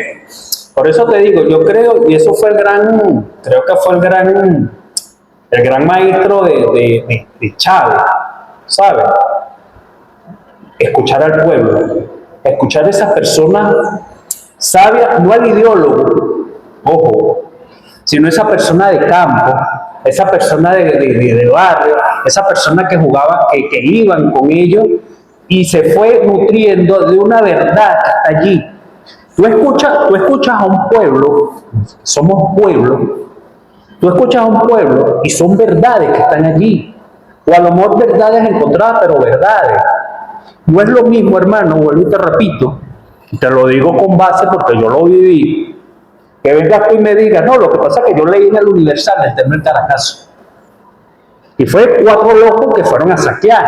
Por eso te digo, yo creo, y eso fue creo que fue el gran maestro de Chávez, ¿sabes? Escuchar al pueblo, escuchar a esas personas sabias, no al ideólogo, ojo, sino esa persona de campo, esa persona de barrio, esa persona que jugaba, que iban con ellos y se fue nutriendo de una verdad que está allí. Tú escuchas a un pueblo, somos pueblo, tú escuchas a un pueblo y son verdades que están allí, o a lo mejor verdades encontradas, pero verdades. No es lo mismo, hermano, vuelvo y te repito, y te lo digo con base porque yo lo viví, que vengas tú y me digas, no, lo que pasa es que yo leí en el Universal, el tema del Caracazo, y fue 4 locos que fueron a saquear.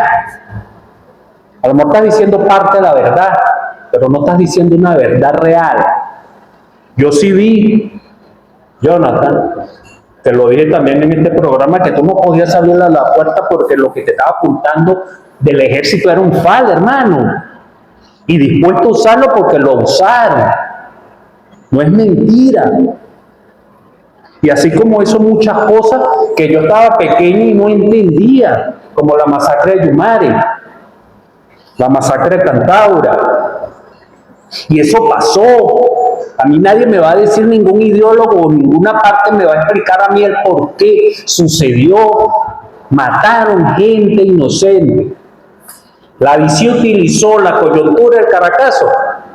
A lo mejor estás diciendo parte de la verdad, pero no estás diciendo una verdad real. Yo sí vi, Jonathan, te lo dije también en este programa, que tú no podías salir a la puerta porque lo que te estaba apuntando del ejército era un FAL, hermano, y dispuesto a usarlo porque lo usaron. No es mentira. Y así como eso, muchas cosas que yo estaba pequeño y no entendía, como la masacre de Yumare, la masacre de Cantaura. Y eso pasó. A mí nadie me va a decir, ningún ideólogo o ninguna parte me va a explicar a mí el por qué sucedió. Mataron gente inocente. La DC utilizó la coyuntura del Caracazo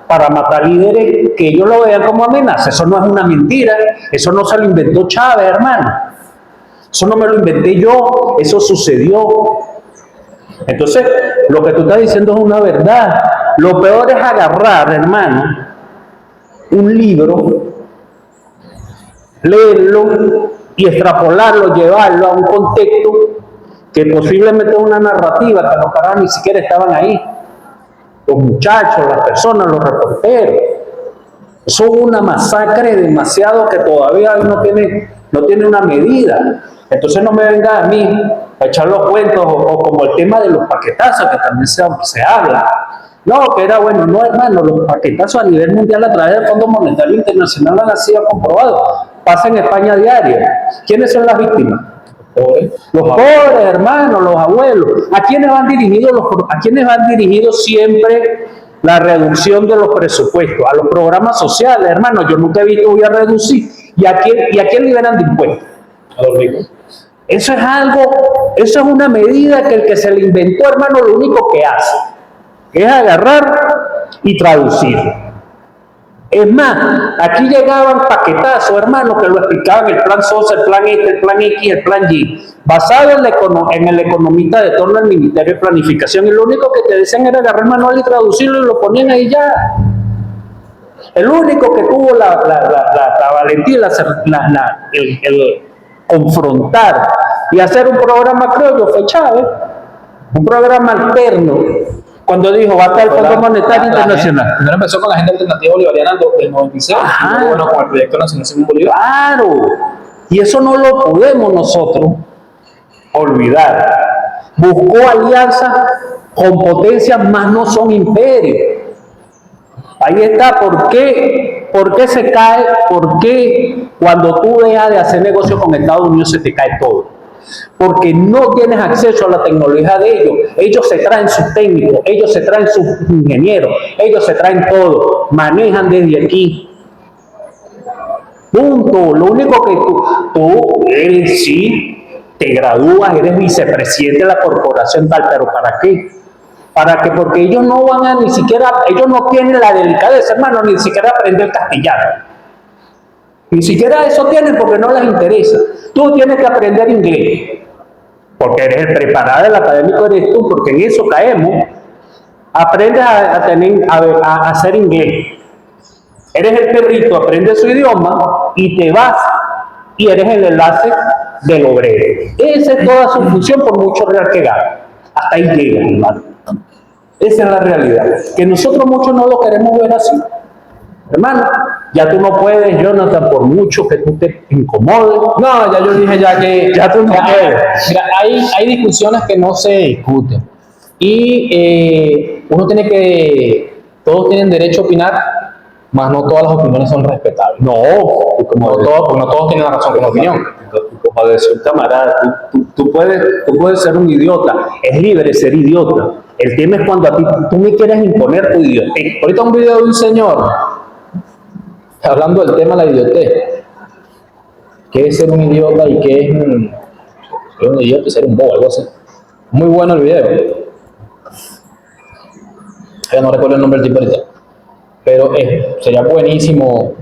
para matar líderes que ellos lo vean como amenaza. Eso no es una mentira. Eso no se lo inventó Chávez, hermano. Eso no me lo inventé yo. Eso sucedió. Entonces, lo que tú estás diciendo es una verdad. Lo peor es agarrar, hermano, un libro, leerlo y extrapolarlo, llevarlo a un contexto que posiblemente es una narrativa que los carajos ni siquiera estaban ahí. Los muchachos, las personas, los reporteros. Eso es una masacre demasiado que todavía no tiene una medida. Entonces no me venga a mí a echar los cuentos o como el tema de los paquetazos que también se habla. No, que era bueno, no, hermano, los paquetazos a nivel mundial a través del Fondo Monetario Internacional han sido comprobados. Pasa en España a diario. ¿Quiénes son las víctimas? Los pobres, hermanos, los abuelos. ¿A quiénes van dirigidos siempre la reducción de los presupuestos? A los programas sociales, hermano. Yo nunca he visto voy a reducir. ¿Y a quién liberan de impuestos? A los ricos. Eso es una medida que el que se le inventó, hermano, lo único que hace es agarrar y traducir. Es más, aquí llegaban paquetazos, hermano, que lo explicaban, el plan SOSA, el plan este, el plan X, el plan Y, basado en el economista de torno al Ministerio de Planificación, y lo único que te decían era agarrar el manual y traducirlo y lo ponían ahí ya. El único que tuvo la valentía, el confrontar y hacer un programa criollo fue Chávez, un programa alterno, cuando dijo va a estar el Fondo Monetario Internacional. Primero empezó con la Agenda Alternativa Bolivariana del 96, y bueno, con el Proyecto Nacional Simón Bolívar. Claro, y eso no lo podemos nosotros olvidar. Buscó alianzas con potencias, más no son imperios. Ahí está, ¿por qué se cae? ¿Por qué cuando tú dejas de hacer negocio con Estados Unidos se te cae todo? Porque no tienes acceso a la tecnología de ellos. Ellos se traen sus técnicos, ellos se traen sus ingenieros, ellos se traen todo, manejan desde aquí. Punto. Lo único que tú eres sí, te gradúas, eres vicepresidente de la corporación tal, pero ¿para qué? ¿Para qué? Porque ellos no van a ni siquiera, ellos no tienen la delicadeza, hermano, ni siquiera aprender castellano. Ni siquiera eso tienen porque no les interesa. Tú tienes que aprender inglés, porque eres el preparado, el académico eres tú, porque en eso caemos. Aprendes a hacer inglés. Eres el perrito, aprendes su idioma y te vas y eres el enlace del obrero. Esa es toda su función por mucho real que gane. Hasta ahí llega, hermano. Esa es la realidad. Que nosotros muchos no lo queremos ver así. Hermano, ya tú no puedes, Jonathan, por mucho que tú te incomodes. No, ya yo dije ya que Ya tú no puedes. Mira, hay discusiones que no se discuten. Y uno tiene que, todos tienen derecho a opinar, mas no todas las opiniones son respetables. No, Porque no todos tienen la razón con la opinión. como decía un camarada, tú puedes ser un idiota, es libre ser idiota. El tema es cuando a ti tú me quieres imponer tu idiotez. Ahorita un video de un señor hablando del tema de la idiotez. ¿Qué es ser un idiota y qué es ser un idiota y ser un bobo? Algo así. Muy bueno el video. Ya no recuerdo el nombre del tipo ahorita. Pero sería buenísimo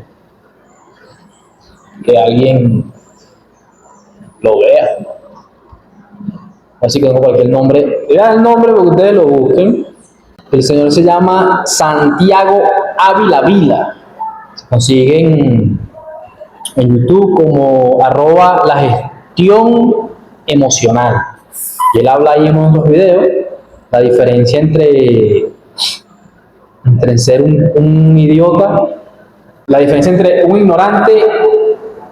que alguien lo vea. Así que no cualquier nombre. Era el nombre porque ustedes lo busquen. El señor se llama Santiago Ávila Vila. Se consigue en YouTube como @la-gestión emocional. Y él habla ahí en uno de los videos la diferencia entre ser un idiota, la diferencia entre un ignorante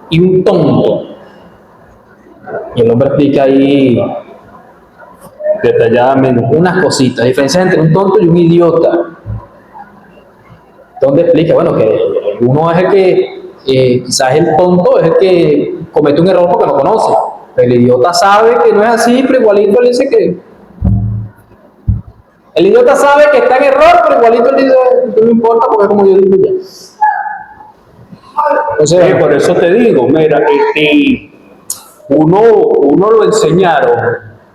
y un tonto. Y el hombre explica ahí detalladamente unas cositas, la diferencia entre un tonto y un idiota. Donde explica, bueno, que uno es el que, quizás el tonto es el que comete un error porque no conoce. El idiota sabe que no es así, pero igualito le dice que... El idiota sabe que está en error, pero igualito le dice, no me importa porque es como yo digo ya. O sea, por eso te digo, mira, uno lo enseñaron,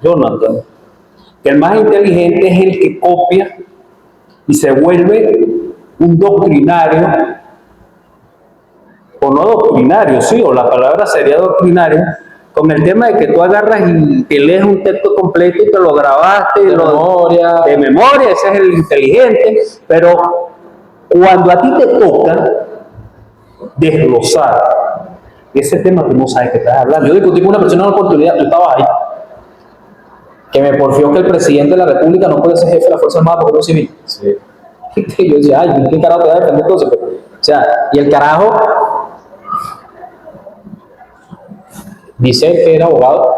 Jonathan, que el más inteligente es el que copia y se vuelve un doctrinario, o no doctrinario, sí, o la palabra sería doctrinario, con el tema de que tú agarras y te lees un texto completo y te lo grabaste de memoria, ese es el inteligente, pero cuando a ti te toca desglosar ese tema, tú no sabes qué estás hablando. Yo discutí con una persona en una oportunidad, yo estaba ahí, que me porfió que el presidente de la República no puede ser jefe de la Fuerza Armada porque es un civil. Sí. Y yo decía, ay, ¿qué carajo te va a defender entonces? O sea, y el carajo dice que era abogado,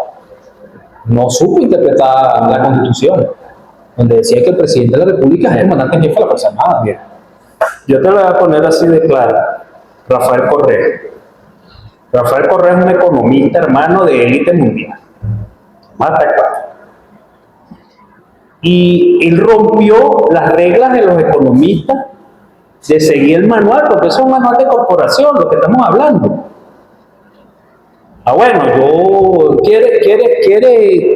no supo interpretar la Constitución, donde decía que el presidente de la República es el comandante en jefe de la Fuerza Armada. Bien. Yo te lo voy a poner así de claro. Rafael Correa. Rafael Correa es un economista, hermano, de élite mundial. Más tal cual. Y él rompió las reglas de los economistas de seguir el manual, porque eso es un manual de corporación, lo que estamos hablando. Ah, bueno, quiere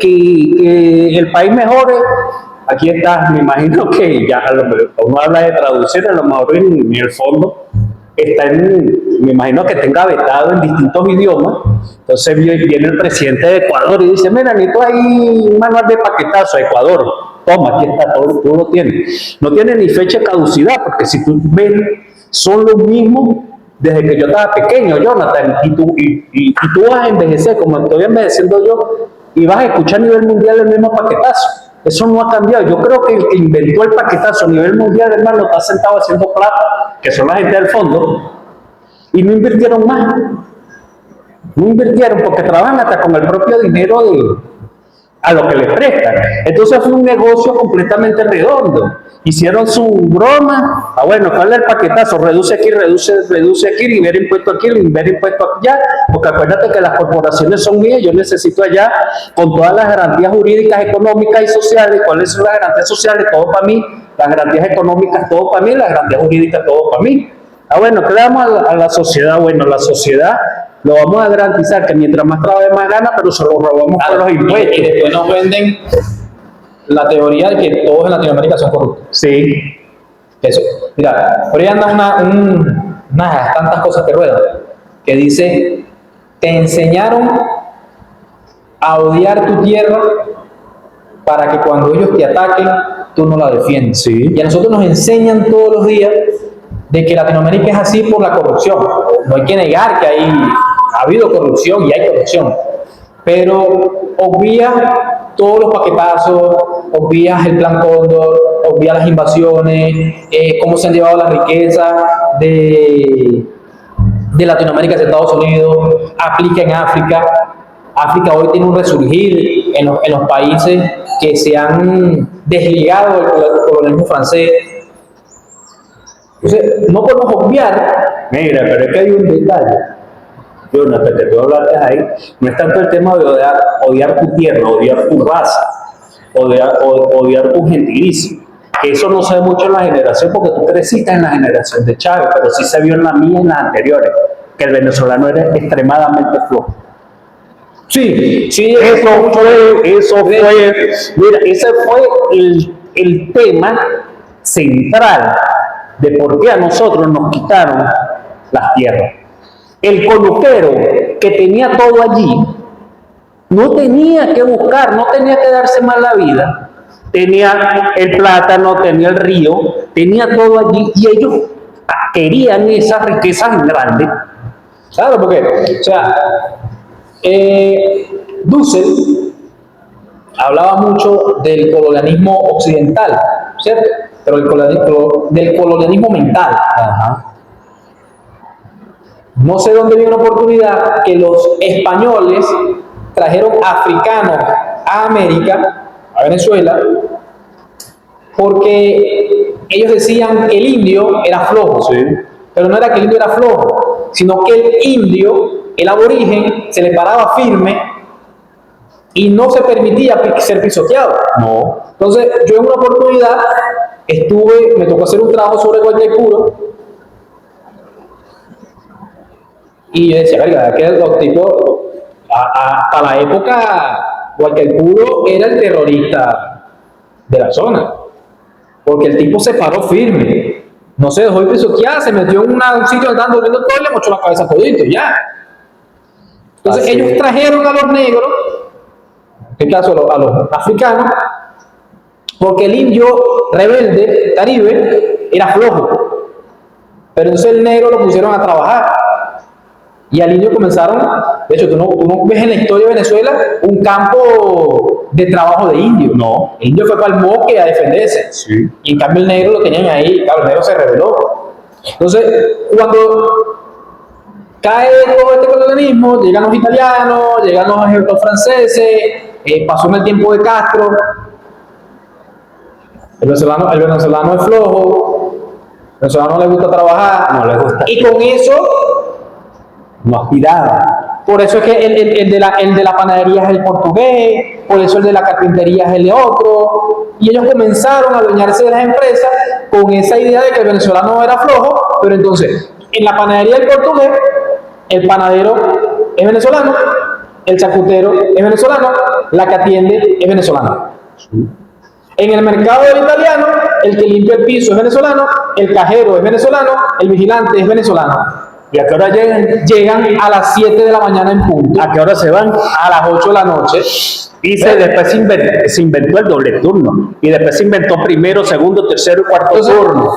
que el país mejore. Aquí está, me imagino que ya uno habla de traducir, a lo mejor en el fondo está me imagino que tenga vetado en distintos idiomas. Entonces viene el presidente de Ecuador y dice, mira, necesito ahí un manual de paquetazo a Ecuador. Toma, aquí está, todo lo tiene. No tiene ni fecha de caducidad, porque si tú ves, son los mismos desde que yo estaba pequeño, Jonathan, y tú vas a envejecer como estoy envejeciendo yo, y vas a escuchar a nivel mundial el mismo paquetazo. Eso no ha cambiado. Yo creo que el que inventó el paquetazo a nivel mundial, hermano, está sentado haciendo plata, que son la gente del fondo, y no invirtieron más. No invirtieron porque trabajan hasta con el propio dinero a lo que les prestan. Entonces fue un negocio completamente redondo. Hicieron su broma. Ah, bueno, ¿cuál es el paquetazo? Reduce aquí, reduce aquí, libera impuesto aquí, libera impuesto allá. Porque acuérdate que las corporaciones son mías, yo necesito allá con todas las garantías jurídicas, económicas y sociales. ¿Cuáles son las garantías sociales? Todo para mí. Las garantías económicas, todo para mí. Las garantías jurídicas, todo para mí. Ah, bueno, ¿qué le damos a la sociedad? Bueno, la sociedad lo vamos a garantizar que mientras más trabaje más gana, pero se lo robamos por los impuestos. Y después nos venden la teoría de que todos en Latinoamérica son corruptos. Sí. Eso. Mira, por ahí anda unas tantas cosas que ruedan, que dice, te enseñaron a odiar tu tierra para que cuando ellos te ataquen, tú no la defiendas. Sí. Y a nosotros nos enseñan todos los días de que Latinoamérica es así por la corrupción. No hay que negar que ha habido corrupción y hay corrupción, pero obvias todos los paquetazos, obvias el Plan Cóndor, obvias las invasiones, cómo se han llevado las riquezas de Latinoamérica hacia Estados Unidos, aplica en África. África hoy tiene un resurgir en los países que se han desligado del colonialismo francés. Entonces, no podemos obviar. Mira, pero es que hay un detalle. Jonathan, que tú hablaste ahí, no es tanto el tema de odiar tu tierra, odiar tu raza, odiar tu gentilicio. Eso no se ve mucho en la generación, porque tú creciste en la generación de Chávez, pero sí se vio en la mía y en las anteriores, que el venezolano era extremadamente flojo. Sí, Eso fue, mira, ese fue el tema central de por qué a nosotros nos quitaron las tierras. El conuquero que tenía todo allí no tenía que buscar, no tenía que darse mal la vida. Tenía el plátano, tenía el río, tenía todo allí y ellos querían esas riquezas grandes. Claro, porque, o sea, Dussel hablaba mucho del colonialismo occidental, ¿cierto? Pero del colonialismo mental. Ajá. No sé dónde vino una oportunidad que los españoles trajeron africanos a América, a Venezuela, porque ellos decían que el indio era flojo. Sí. Pero no era que el indio era flojo, sino que el indio, el aborigen, se le paraba firme y no se permitía ser pisoteado. No. Entonces, yo en una oportunidad me tocó hacer un trabajo sobre Guaycaipuro y yo decía, verga, que los tipos, a la época, Guaycaipuro era el terrorista de la zona, porque el tipo se paró firme. No se dejó pisotear, se metió en un sitio donde estaban durmiendo todo y le mochó la cabeza todito, ya. Entonces Así ellos es. trajeron a los negros, en este caso a los africanos, porque el indio rebelde, caribe, era flojo. Pero entonces el negro lo pusieron a trabajar. Y al indio comenzaron, de hecho, tú no ves en la historia de Venezuela un campo de trabajo de indio. No. El indio fue para el bosque a defenderse. Sí. Y en cambio el negro lo tenían ahí, claro, el negro se rebeló. Entonces, cuando cae todo este colonialismo, llegan los italianos, llegan los franceses, pasó en el tiempo de Castro, el venezolano es flojo, el venezolano no le gusta trabajar, No le gusta. y con eso, No aspiraba. por eso es que el de la panadería es el portugués, por eso el de la carpintería es el de otro, y ellos comenzaron a adueñarse de las empresas con esa idea de que el venezolano era flojo, pero entonces, en la panadería del portugués, el panadero es venezolano, el charcutero es venezolano, la que atiende es venezolana. En el mercado del italiano, el que limpia el piso es venezolano, el cajero es venezolano, el vigilante es venezolano. ¿Y a qué hora llegan? Llegan a las 7 de la mañana en punto, ¿A qué hora se van? a las 8 de la noche. Y después se inventó el doble turno. Y después se inventó primero, segundo, tercero y cuarto Entonces, turno.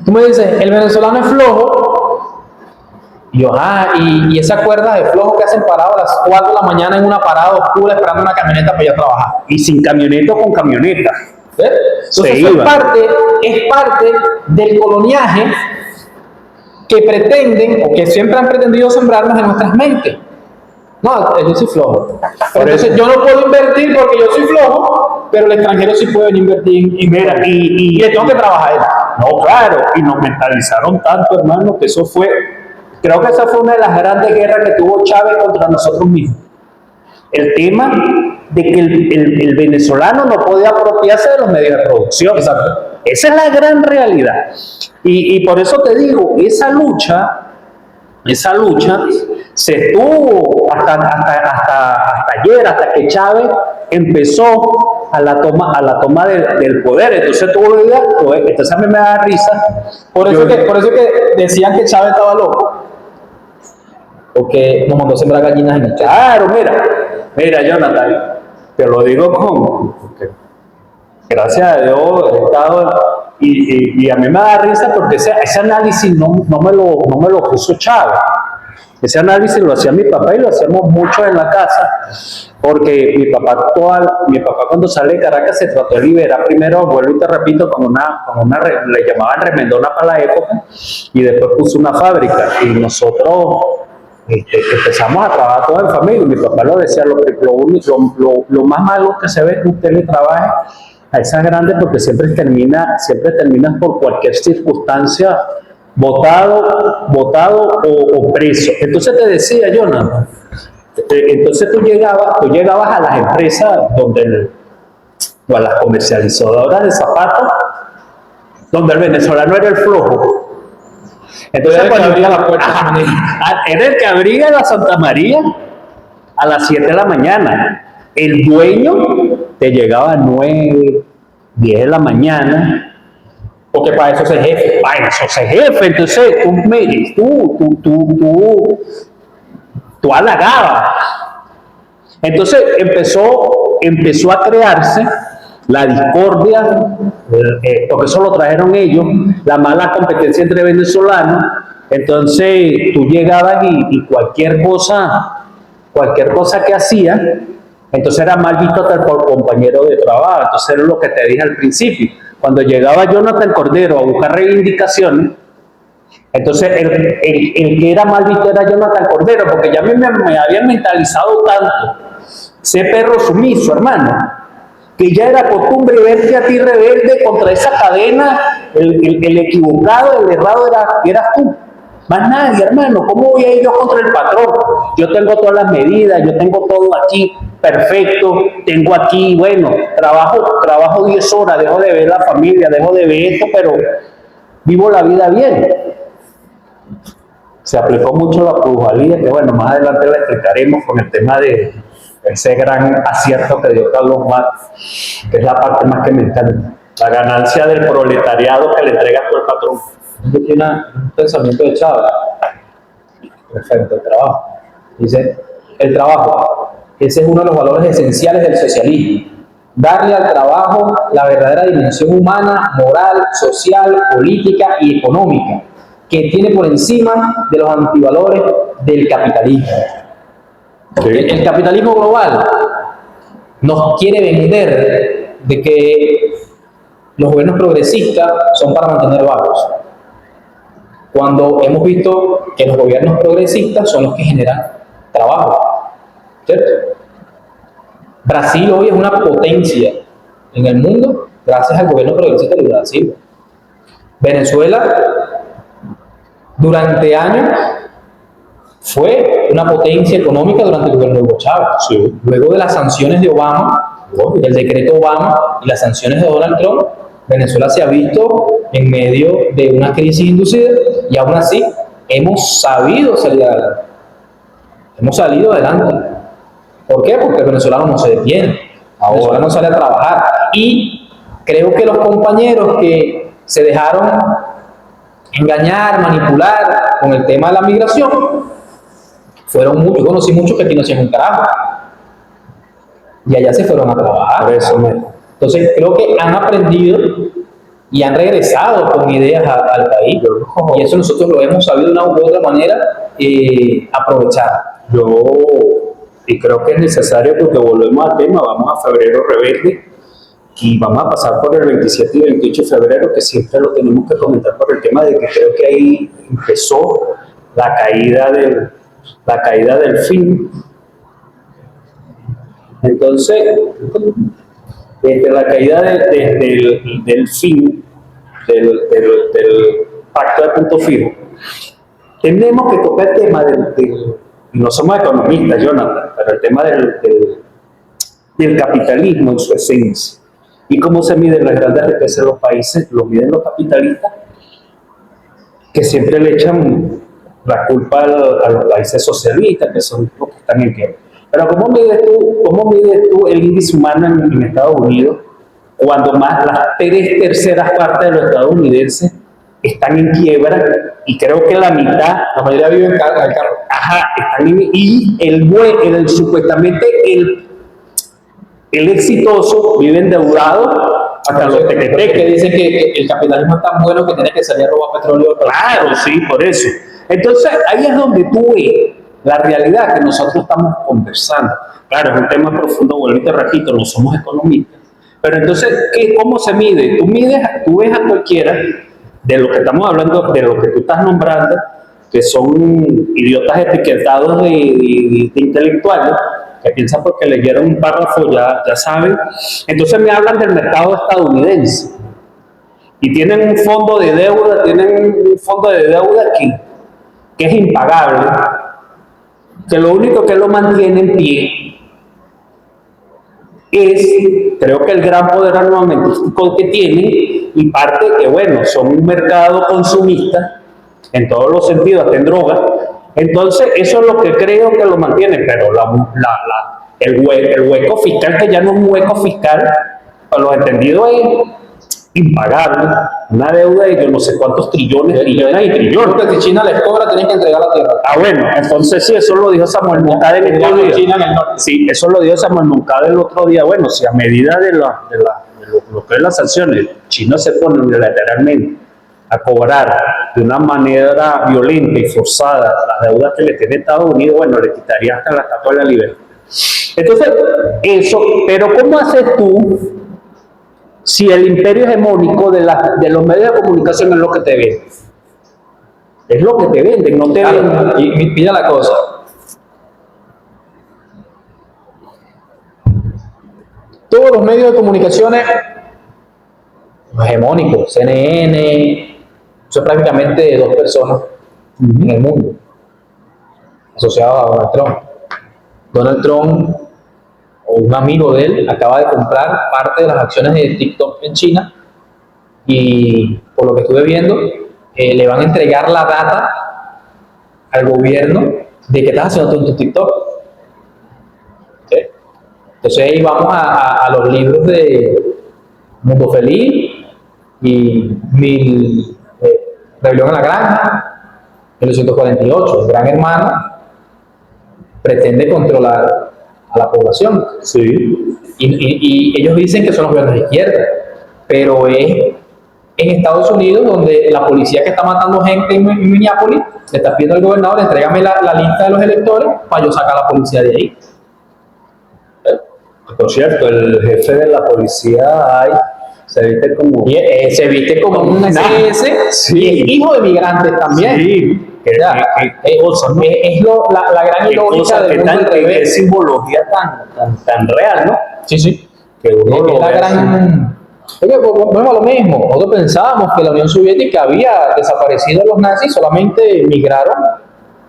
Tú me dices, el venezolano es flojo. Y yo, y esa cuerda de flojo que hacen parado a las 4 de la mañana en una parada oscura esperando una camioneta para ir a trabajar. Y sin camioneta o con camioneta. ¿Ves? Entonces, eso es parte del coloniaje que pretenden, o que siempre han pretendido sembrarnos en nuestras mentes. No, yo soy flojo. Pero entonces yo no puedo invertir porque yo soy flojo, pero el extranjero sí puede invertir y le tengo que trabajar. No, claro, y nos mentalizaron tanto, hermano, que eso fue, creo que esa fue una de las grandes guerras que tuvo Chávez contra nosotros mismos. El tema de que el venezolano no podía apropiarse de los medios de producción. Exacto. Esa es la gran realidad. Y por eso te digo, esa lucha esa lucha se estuvo hasta ayer, hasta que Chávez empezó a la toma del poder. Entonces tú veías, entonces a mí me da risa. Por eso que decían que Chávez estaba loco. Porque nos mandó a sembrar gallinas en el chat. Claro, mira, Jonathan, te lo digo porque gracias a Dios he estado, y a mí me da risa porque ese análisis no me lo puso Chávez. Ese análisis lo hacía mi papá y lo hacíamos mucho en la casa, porque mi papá cuando sale de Caracas se trató de liberar primero, vuelvo y te repito, le llamaban remendona para la época, y después puso una fábrica, y nosotros empezamos a trabajar todo en familia, y mi papá lo decía, lo más malo que se ve es que usted le trabaje a esas grandes, porque siempre terminas por cualquier circunstancia votado o preso. Entonces te decía, Jonathan, entonces tú llegabas a las empresas o a las comercializadoras de zapatos, donde el venezolano era el flojo. Entonces Era el que abría la puerta. Era el que abría la Santa María a las 7 de la mañana. El dueño te llegaba a 9, 10 de la mañana. Porque para eso es jefe. Para eso es jefe. Entonces tú halagabas. Entonces empezó a crearse la discordia, porque eso lo trajeron ellos, la mala competencia entre venezolanos. Entonces tú llegabas y cualquier cosa que hacías, entonces era mal visto hasta por compañero de trabajo. Entonces era lo que te dije al principio. Cuando llegaba Jonathan Cordero a buscar reivindicaciones, entonces el que era mal visto era Jonathan Cordero, porque ya me habían mentalizado tanto, ese perro sumiso, hermano, que ya era costumbre verte a ti rebelde contra esa cadena. El equivocado, el errado eras tú, más nadie, hermano. ¿Cómo voy a ir yo contra el patrón? Yo tengo todas las medidas, yo tengo todo aquí perfecto, tengo aquí, bueno, trabajo 10 horas, dejo de ver la familia, dejo de ver esto, pero vivo la vida bien. Se aplicó mucho la plusvalía, que bueno, más adelante la explicaremos con el tema de ese gran acierto que dio Carlos Marx, que es la parte más que me encanta, la ganancia del proletariado que le entregas tú al patrón. Tiene un pensamiento de Chávez. Perfecto, el trabajo. Dice, el trabajo, ese es uno de los valores esenciales del socialismo. Darle al trabajo la verdadera dimensión humana, moral, social, política y económica, que tiene por encima de los antivalores del capitalismo. Sí. El capitalismo global nos quiere vender de que los gobiernos progresistas son para mantener vagos, cuando hemos visto que los gobiernos progresistas son los que generan trabajo, ¿cierto? Brasil hoy es una potencia en el mundo gracias al gobierno progresista de Brasil. Venezuela durante años fue una potencia económica durante el gobierno de Hugo Chávez. Sí. Luego de las sanciones de Obama, del decreto Obama y las sanciones de Donald Trump, Venezuela se ha visto en medio de una crisis inducida y aún así hemos sabido salir adelante. Hemos salido adelante. ¿Por qué? Porque el venezolano no se detiene. El venezolano sale a trabajar. Y creo que los compañeros que se dejaron engañar, manipular con el tema de la migración, fueron muchos. Yo conocí muchos que aquí no hacían un carajo. Y allá se fueron a trabajar. Por eso Entonces creo que han aprendido y han regresado con ideas al país. Y eso nosotros lo hemos sabido de una u otra manera aprovechar. Y creo que es necesario, porque volvemos al tema, vamos a febrero rebelde y vamos a pasar por el 27 y 28 de febrero, que siempre lo tenemos que comentar por el tema de que creo que ahí empezó la caída del fin. Entonces, desde la caída del fin del pacto de punto fijo, tenemos que tocar el tema no somos economistas, Jonathan, pero el tema del capitalismo en su esencia. ¿Y cómo se miden las grandes riquezas de los países? Lo miden los capitalistas, que siempre le echan la culpa a los países socialistas, que son los que están en quiebra. Pero cómo mides tú el índice humano en Estados Unidos cuando más las 3/3 partes de los estadounidenses están en quiebra y creo que la mitad, La mayoría vive en carro. ajá, están y supuestamente el exitoso vive endeudado hasta los Que tequeteques. dicen que el capitalismo es tan bueno que tiene que salir a robar petróleo. Claro, sí, por eso. Entonces, ahí es donde tú ves la realidad que nosotros estamos conversando. Claro, es un tema profundo, vuelvo y te repito, no somos economistas. Pero entonces, ¿cómo se mide? Tú ves a cualquiera de lo que estamos hablando, de lo que tú estás nombrando, que son idiotas etiquetados de intelectuales, que piensan porque leyeron un párrafo ya saben. Entonces me hablan del mercado estadounidense. Y tienen un fondo de deuda, que es impagable, que lo único que lo mantiene en pie es, creo que el gran poder armamentístico que tienen y parte que, bueno, son un mercado consumista en todos los sentidos, hasta en drogas. Entonces, eso es lo que creo que lo mantiene, pero el hueco fiscal, que ya no es un hueco fiscal, para los entendidos es impagable, una deuda de yo no sé cuántos trillones y trillones. Porque si China les cobra, tienen que entregar la tierra. Ah, bueno, entonces sí, eso lo dijo Samuel Moncada el otro día. China en el norte. Sí, eso lo dijo Samuel Moncada el otro día. Bueno, si a medida de lo que es las sanciones, China se pone unilateralmente a cobrar de una manera violenta y forzada las deudas que le tiene Estados Unidos, bueno, le quitaría hasta la estatua de la libertad. Entonces, eso, pero ¿cómo haces tú si el imperio hegemónico de los medios de comunicación es lo que te venden? Es lo que te venden, no te venden. Y mira la cosa. Todos los medios de comunicaciones hegemónicos, CNN, son prácticamente 2 personas en el mundo asociados a Donald Trump. Donald Trump, o un amigo de él, acaba de comprar parte de las acciones de TikTok en China y, por lo que estuve viendo, le van a entregar la data al gobierno de que estás haciendo tú en tu TikTok. ¿Sí? Entonces ahí vamos a los libros de Mundo Feliz y Rebelión en la Granja, 1948. El Gran Hermano pretende controlar a la población. Sí. Y ellos dicen que son los gobiernos de izquierda, pero es en Estados Unidos donde la policía que está matando gente en Minneapolis le está pidiendo al gobernador: entrégame la lista de los electores para yo sacar a la policía de ahí. Por cierto, el jefe de la policía se viste como un SS, sí. Y es hijo de migrantes también. Sí. Qué cosa, ¿no? Es la gran ilógica del mundo al revés. Qué simbología tan real, ¿no? Sí, sí. Que uno lo es la ve gran... Oye, volvemos a lo mismo. Nosotros pensábamos que la Unión Soviética había desaparecido a los nazis, solamente migraron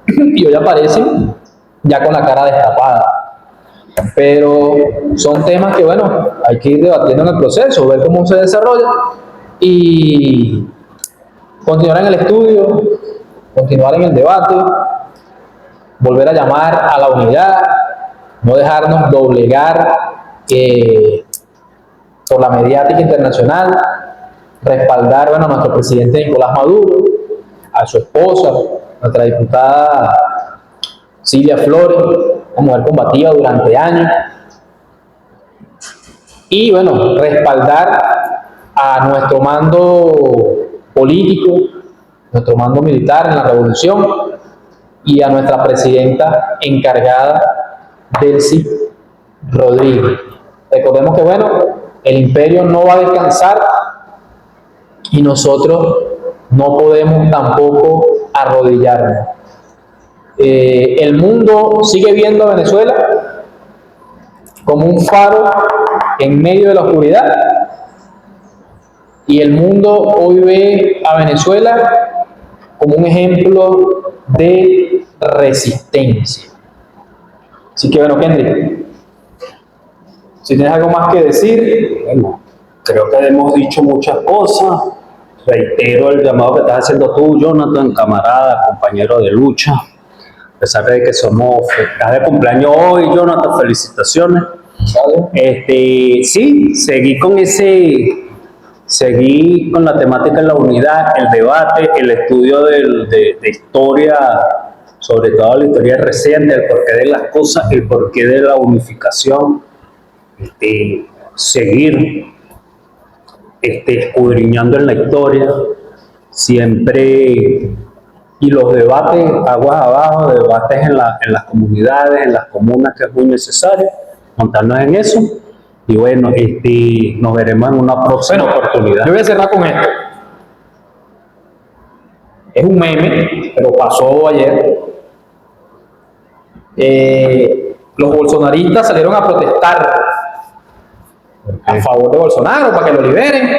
y hoy aparecen ya con la cara destapada. Pero son temas que, bueno, hay que ir debatiendo en el proceso, ver cómo se desarrolla y continuar en el estudio, continuar en el debate, volver a llamar a la unidad, no dejarnos doblegar por la mediática internacional, respaldar, bueno, a nuestro presidente Nicolás Maduro, a su esposa, nuestra diputada Silvia Flores, una mujer combativa durante años, y bueno, respaldar a nuestro mando político, nuestro mando militar en la revolución, y a nuestra presidenta encargada, Delcy Rodríguez. Recordemos que, bueno, el imperio no va a descansar y nosotros no podemos tampoco arrodillarnos. El mundo sigue viendo a Venezuela como un faro en medio de la oscuridad, y el mundo hoy ve a Venezuela como un ejemplo de resistencia. Así que, bueno, Kendrick, si tienes algo más que decir. Bueno, creo que hemos dicho muchas cosas. reitero el llamado que estás haciendo tú, Jonathan, camarada, compañero de lucha. A pesar de que estás de cumpleaños hoy, Jonathan, felicitaciones. Sí, seguí con la temática de la unidad, el debate, el estudio de historia, sobre todo la historia reciente, el porqué de las cosas, el porqué de la unificación, seguir escudriñando en la historia, siempre, y los debates aguas abajo, debates en las comunidades, en las comunas, que es muy necesario, montarnos en eso, y bueno, nos veremos en una próxima oportunidad. Yo voy a cerrar con esto. Es un meme, pero pasó ayer. Los bolsonaristas salieron a protestar a favor de Bolsonaro para que lo liberen,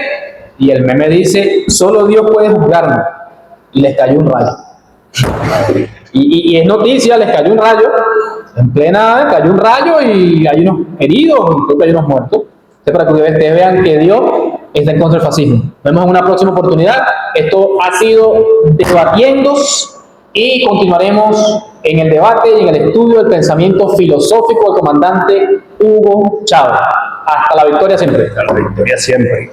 y el meme dice: solo Dios puede juzgarnos, y les cayó un rayo. Y es noticia, les cayó un rayo, en plena, cayó un rayo y hay unos heridos, creo que hay unos muertos. Para que ustedes vean que Dios está en contra del fascismo. Nos vemos en una próxima oportunidad. Esto ha sido Debatiendo, y continuaremos en el debate y en el estudio del pensamiento filosófico del comandante Hugo Chávez. Hasta la victoria siempre. Hasta la victoria siempre.